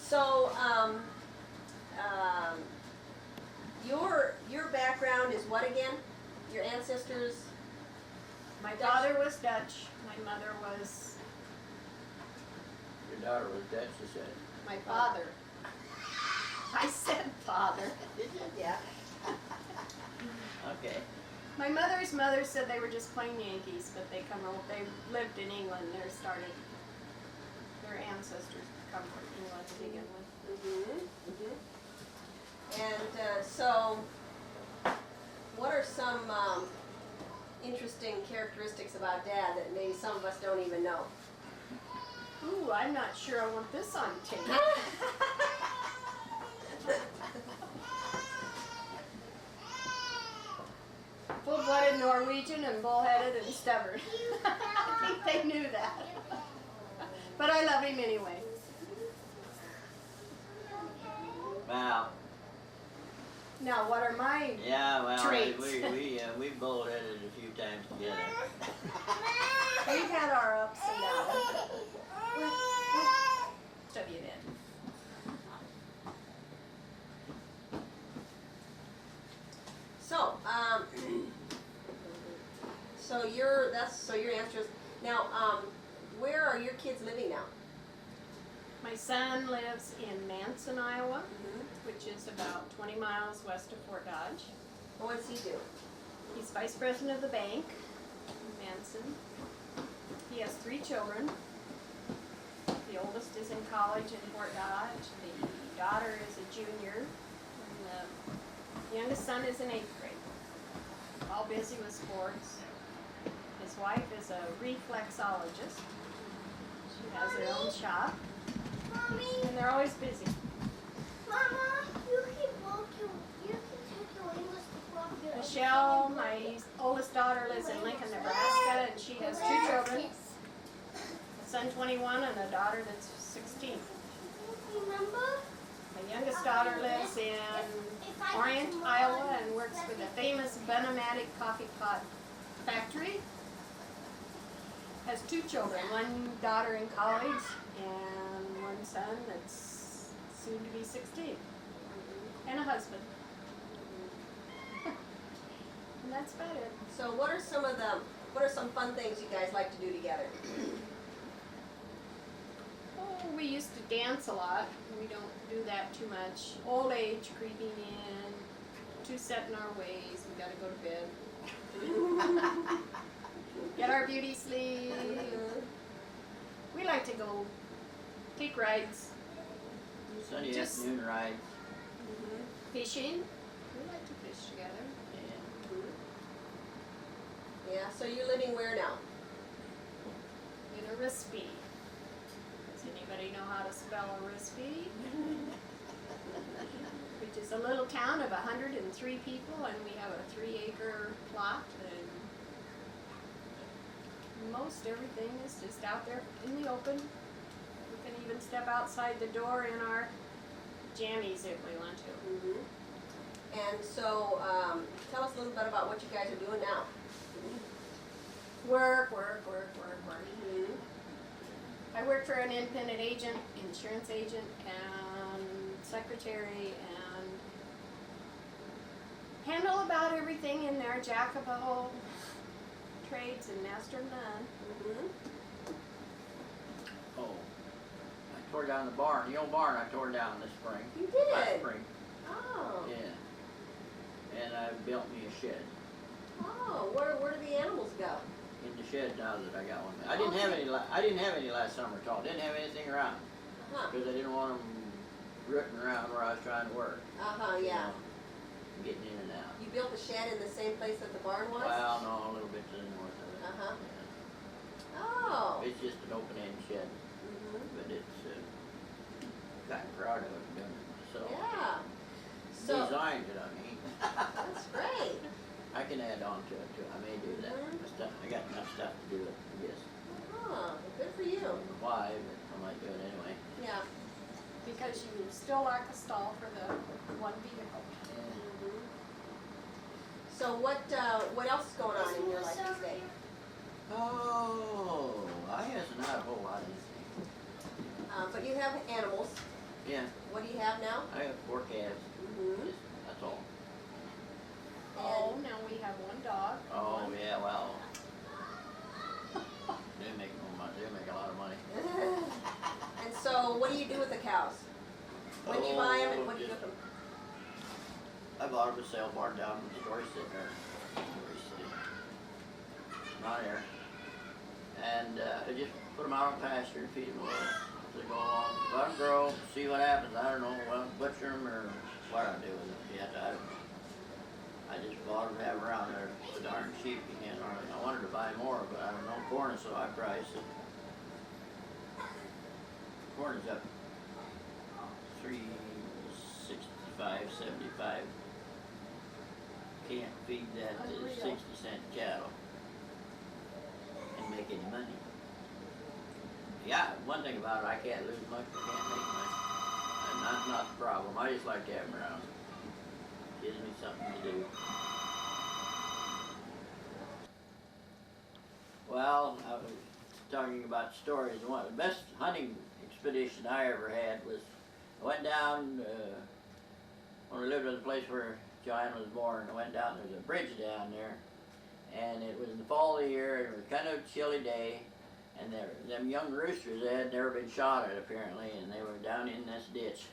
So, your background is what again? Your ancestors? My father was Dutch. My mother was Your daughter was Dutch, she said. my father. I said father. Did you? Yeah. Okay. My mother's mother said they were just plain Yankees, but they lived in England. Their ancestors come from England to begin with. Mm-hmm. Mm-hmm. And so, what are some interesting characteristics about Dad that maybe some of us don't even know? Ooh, I'm not sure I want this on tape. Full-blooded Norwegian and bullheaded and stubborn. I think they knew that. But I love him anyway. Wow. Now, what are my traits? we bullheaded a few times together. We've had our ups and downs. Most of you did. So, so your answer is now. Where are your kids living now? My son lives in Manson, Iowa, which is about 20 miles west of Fort Dodge. What does he do? He's vice president of the bank in Manson. He has 3 children. The oldest is in college in Fort Dodge. The daughter is a junior. And the youngest son is in 8th grade. All busy with sports. His wife is a reflexologist. She has her own shop. Mommy, And they're always busy. Mama, you can take your English book off your Michelle, my oldest daughter, lives in Lincoln, Nebraska, and she has 2 children. A son 21 and a daughter that's 16. Remember? My youngest daughter lives in Orient, Iowa, and works for the famous Benomatic coffee pot factory. Has 2 children, one daughter in college and one son that's soon to be 16. And a husband. And that's about it. So what are some fun things you guys like to do together? Oh, we used to dance a lot. We don't do that too much. Old age creeping in, too set in our ways. We gotta go to bed. Get our beauty sleep. We like to go take rides. Sunday Just- afternoon ride. Fishing. We like to fish together. Yeah, so you're living where now? In Arispe. Does anybody know how to spell Arispe? Which is a little town of 103 people, and we have a 3-acre plot, and most everything is just out there in the open. We can even step outside the door in our jammies if we want to. And so, tell us a little bit about what you guys are doing now. Work. I work for an independent agent, insurance agent, and secretary, and handle about everything in there, jack of all trades and master of none. Oh, I tore down the barn. The old barn I tore down this spring. You did? Last spring. Oh. Yeah. And I built me a shed. Oh, where do the animals go? In the shed now that I got one. I didn't have any. I didn't have any last summer at all. Didn't have anything around because I didn't want them rooting around where I was trying to work. Yeah. Getting in and out. You built the shed in the same place that the barn was? Well, no, a little bit to the north of it. Yeah. Oh. It's just an open-end shed, but it's kind of proud of it, doing it. So Yeah. So designed it. I mean. that's great. I can add on to it too. I may do that. I got enough stuff to do it, I guess. Oh, good for you. Why? But I might do it anyway. Yeah. Because you still lack a stall for the one vehicle. So what else is going on in your life these days? Oh, I guess not a whole lot of anything. But you have animals. Yeah. What do you have now? I have 4 calves. That's all. Oh, now we have 1 dog. Oh yeah, well. They make no money. They make a lot of money. And so, what do you do with the cows? When do you buy them and what do you do with them? I bought them a sale barn down in the store sitting there. Not here. And I just put them out on pasture and feed them a little. They go along, let them grow, see what happens. I don't know, well, butcher them or what I do with them yet. I don't know. I just bought them to have around there. The darn cheap you can't hardly. I wanted to buy more, but I don't know. Corn is so high price. Corn is up 3.65, 75. Can't feed that to 60-cent cattle and make any money. Yeah, one thing about it, I can't lose much. I can't make much. And not the problem. I just like to have them around. Gives me something to do. Well, I was talking about stories. One of the best hunting expedition I ever had was I went down when we lived at the place where Joanne was born. I went down. There's a bridge down there, and it was in the fall of the year. And it was kind of a chilly day, And them young roosters, they had never been shot at apparently, and they were down in this ditch.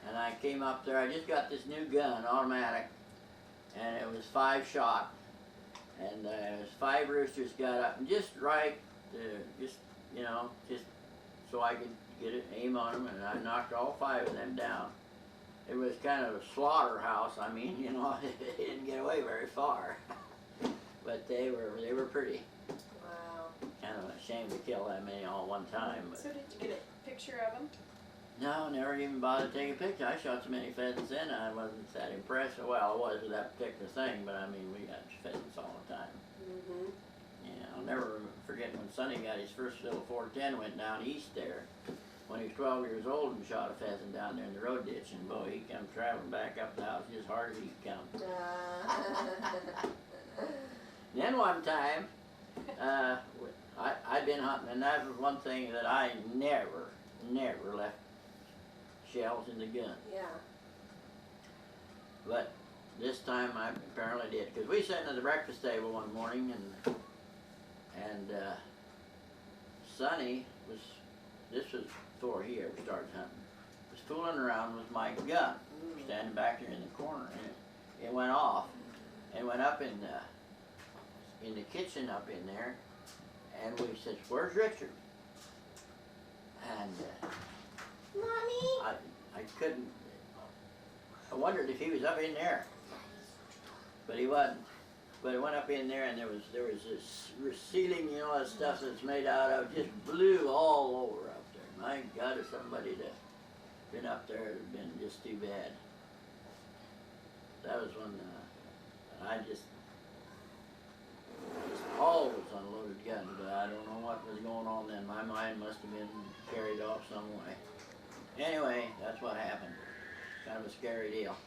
And I came up there, I just got this new gun, automatic, and it was 5 shot. And it was 5 roosters got up, and just right, just so I could get an aim on them, and I knocked all 5 of them down. It was kind of a slaughterhouse. I mean, they didn't get away very far, but they were pretty. Wow. Kind of a shame to kill that many all at one time. But So did you get a picture of them? no, never even bothered to take a picture. I shot so many pheasants in, I wasn't that impressed. Well, I was with that particular thing, but I mean, we got pheasants all the time. Mm-hmm. Yeah, I'll never forget when Sonny got his first little 410, went down east there when he was 12 years old and shot a pheasant down there in the road ditch, and boy, he come traveling back up the house just hard as he could come. Then one time, I'd been hunting, and that was one thing that I never left shells in the gun. Yeah. But this time I apparently did, because we sat at the breakfast table one morning, and Sonny was, this was before he ever started hunting, was fooling around with my gun, standing back there in the corner, and it went off, and went up in the kitchen up in there, and we said, "Where's Richard?" And Mommy? I couldn't, I wondered if he was up in there, but he wasn't. But it went up in there, and there was this ceiling, that stuff that's made out of, just blew all over up there. My God, if somebody had been up there, it would have been just too bad. That was when I just always unloaded guns, but I don't know what was going on then. My mind must have been carried off some way. Anyway, that's what happened. Kind of a scary deal.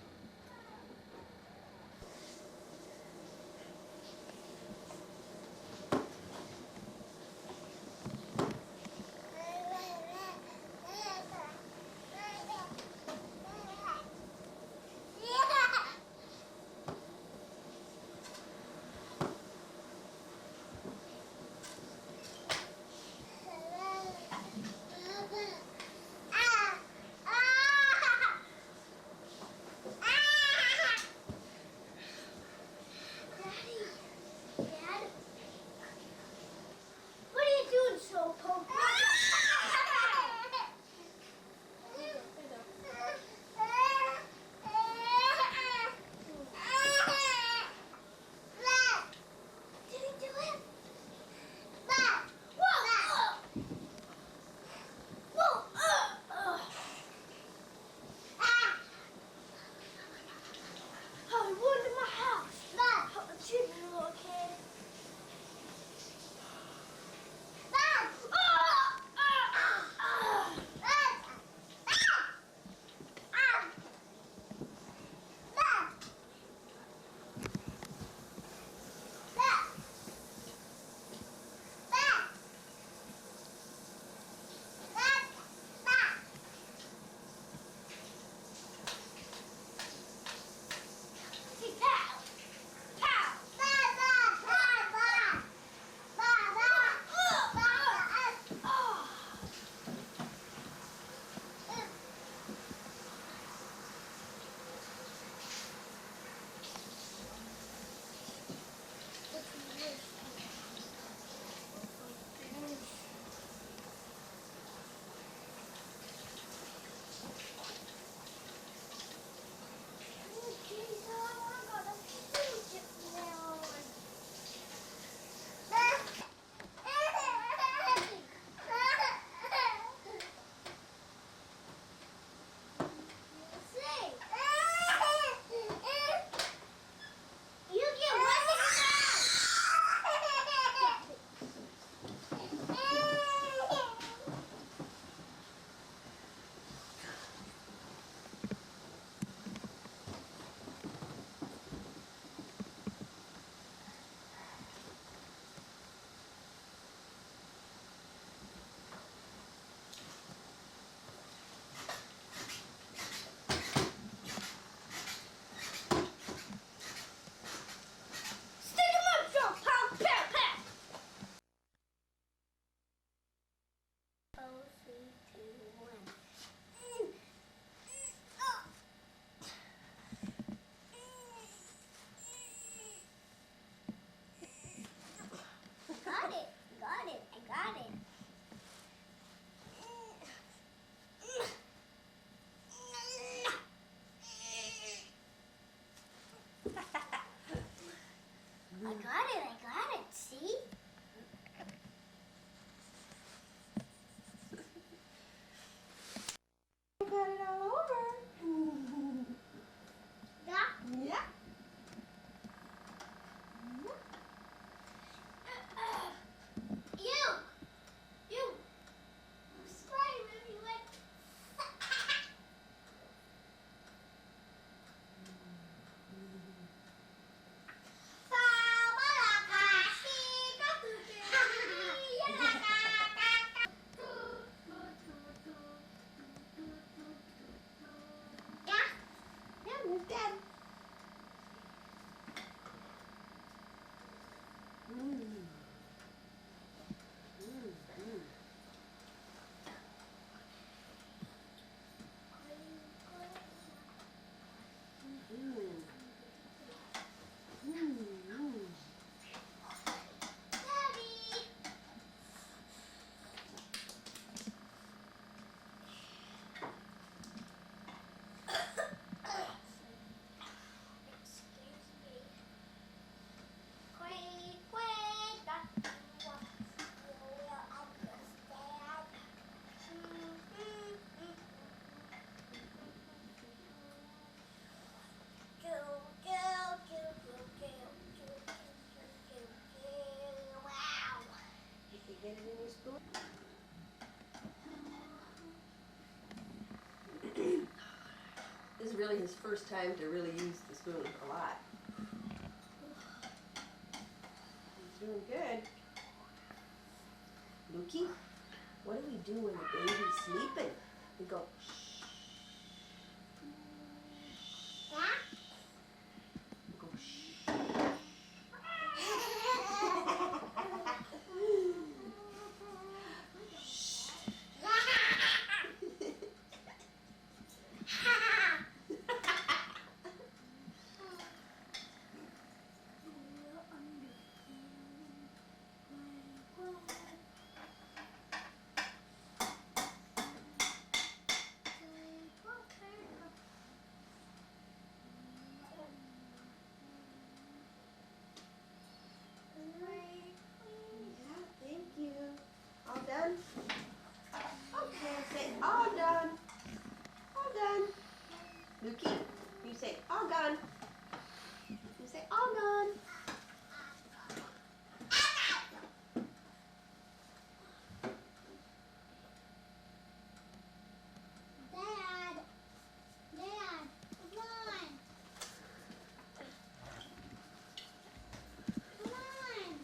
Here's Dad. Get it in your spoon. This is really his first time to really use the spoon a lot. He's doing good. Lukey, what do we do when the baby's sleeping? We go, shh. We go, shh. Thank you. All done? Okay, say all done. All done. Lukey, you say all done. You say all done. Dad, come on. Come on.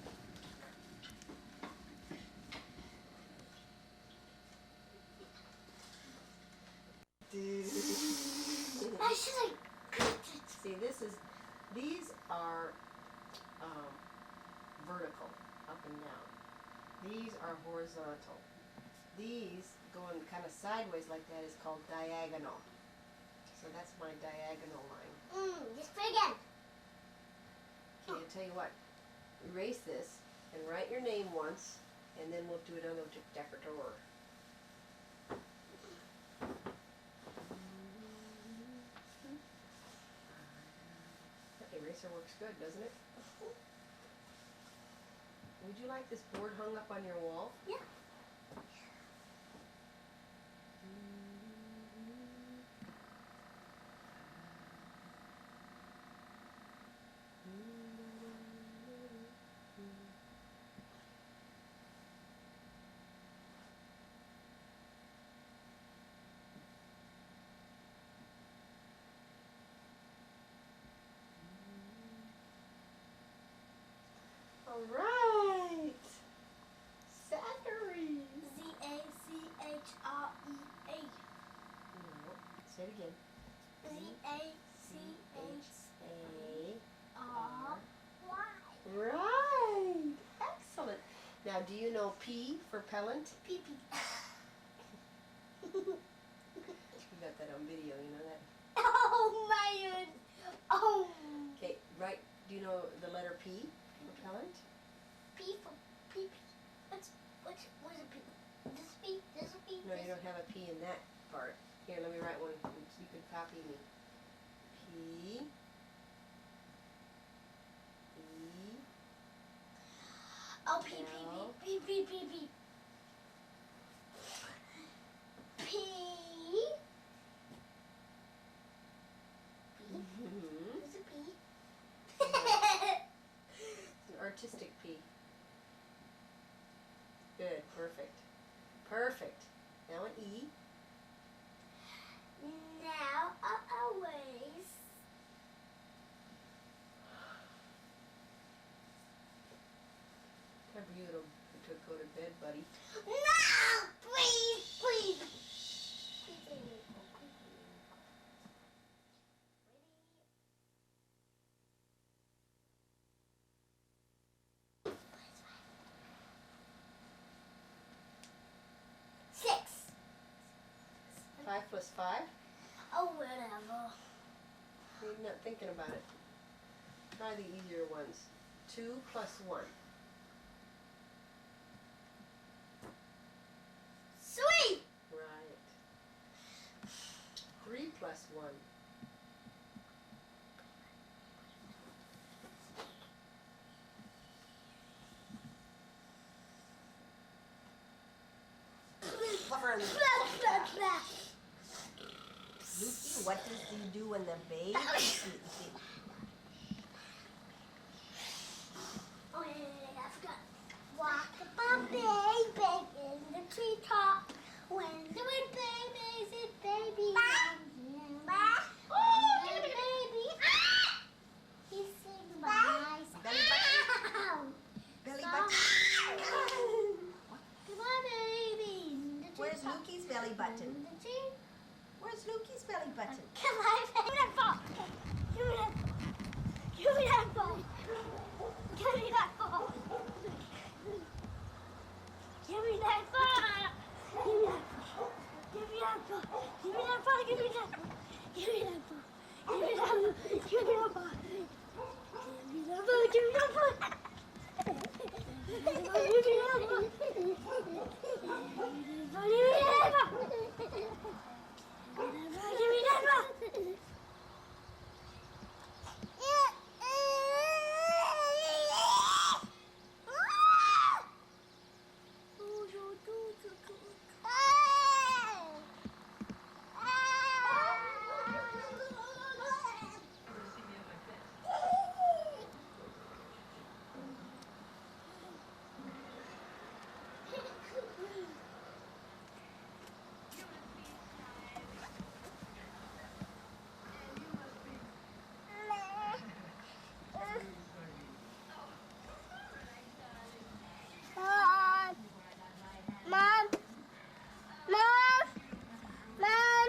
I should have. See, these are vertical, up and down. These are horizontal. These going kind of sideways like that is called diagonal. So that's my diagonal line. Just again. Okay, I'll tell you what. Erase this and write your name once, and then we'll do it on the decorator. That eraser works good, doesn't it? Would you like this board hung up on your wall? Yeah. All right. Zachary. Zachrea. No, say it again. Zachary. Right. Excellent. Now, do you know P for pellant? Pee. You got that on video, you know that? Oh my. Oh. Okay, right. Do you know the letter P for pellant? P for pee. What is a P? This a P. No, you don't have a P in that part. Here, let me write one. You can copy me. P. E. Oh, P. P. Mm-hmm. What's a P? It's an artistic P. Good, perfect. Perfect. Now an E. Now I'll erase 3.5 plus 5? Oh, whatever. You're not thinking about it. Try the easier ones. 2 plus 1. Sweet! Right. 3 plus 1. Lucy, what does he do when the baby sleeps? Oh, yeah, I forgot. Walk a baby in the treetop. When the wind babies, it baby. Oh, get a baby. He's saying bye. Belly button. Belly button. Come on, baby. In the Where's treetop. Lukey's belly button? In the tree. Where's Lukey's belly button? Come on, give me that ball. Give me that ball. Give me that ball. Give me that ball. Give me that ball. Give me that ball. Give me that ball. Give me that ball. Give me that ball. Give me that ball. Give me that ball. Give me that ball. Give me that ball. Give me that ball. Give me that ball. Give me that ball. Give me that ball. Mom! Mom! Mom!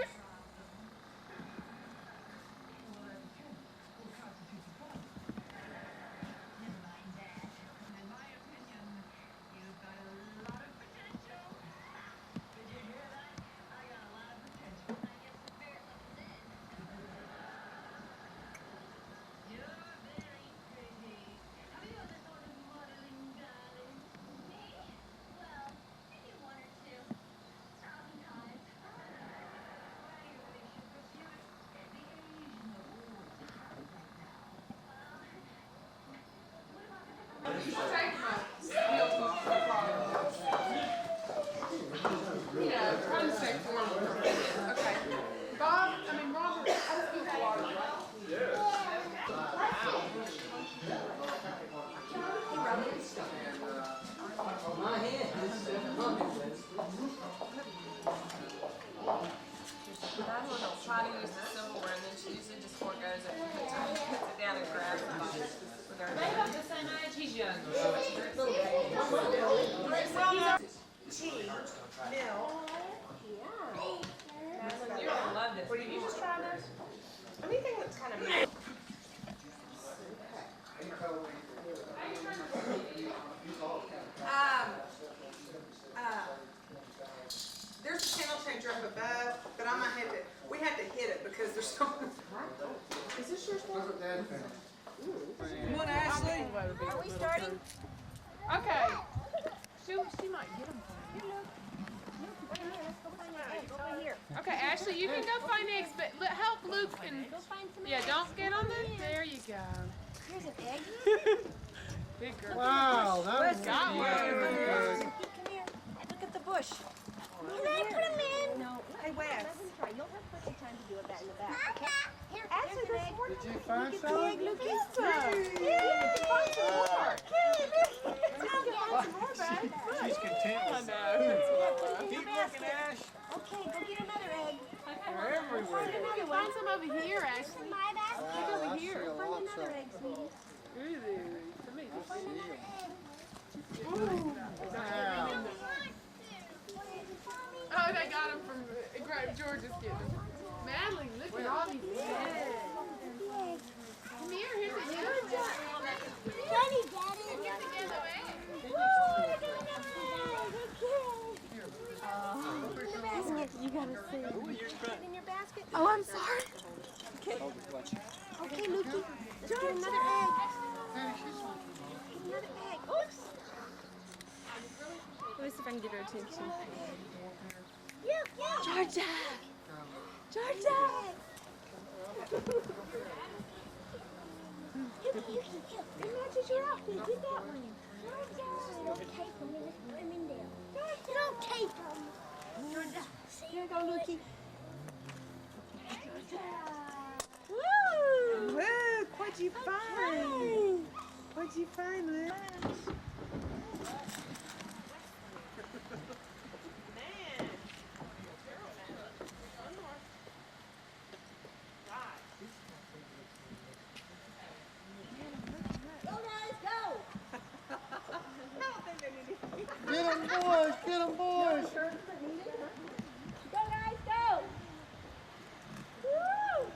Try to use the silverware, and then she usually just forgoes it and puts it down and grabs it with her They about the same age, he's young. Tea, milk. You're gonna love this. Will you just try this? Anything that's kind of there's a channel changer up above, but I might have to, we had to hit it because there's so much. Is this yours? What's up, Dad? Come on, Ashley. Are we starting? Okay. She might get them. Over here. Okay, Ashley, you can go find eggs, but help Luke and Go find some yeah, eggs. don't get on the. There you go. Here's an egg. Big girl. Wow, that was Got one. really good. Come here. Look at the bush. Can I put him in? No. Hey, Wes. Let him try. You'll have plenty of time to do it back in the back. Mama, here, Ashley, this morning. Did you find Look at some? the egg. Look at some. Find some more. She's content I with know. Keep looking, Ash. Okay, go get another egg. They're everywhere. Find another one. Find some over here, Ashley. My basket. Look over I here. see a Find lot, another so- egg, sweetie. Really? For me. Find another egg. Wow. Oh, they got them from George's getting them. Madeline, look at all these eggs. Come here, here's a huge one. Daddy, Daddy. Here's a yellow egg. You gotta see. George. Okay. Okay, Lukey. Let's get another egg. Get another egg. Oops. Let me see if I can get her attention. Georgia. Georgia. It matches your outfit. Get that one. Georgia. Don't tape them. Just put them in there. Georgia. Don't tape them. Georgia. Here you go, Lukey. Woo! Look, what'd you find? What'd you find, Liz? Get them boys, get them boys. Go guys, go! Woo!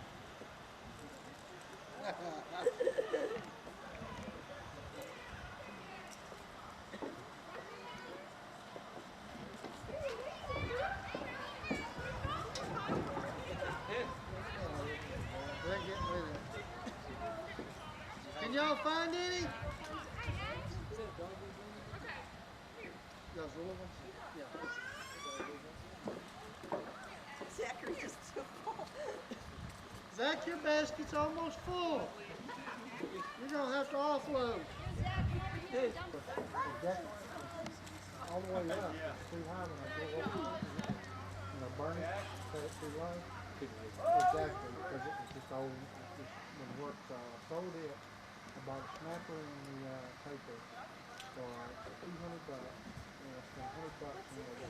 Can y'all find any? Those little ones? Yeah. Zachary just took full. Zach, your basket's almost full. You're gonna have to offload. All the way up. It's too high when I go up. When I burn it, cut it too low. Exactly, because it was just old. When work sold it, I bought a snapper and the paper for $200. And I spent $100 on it.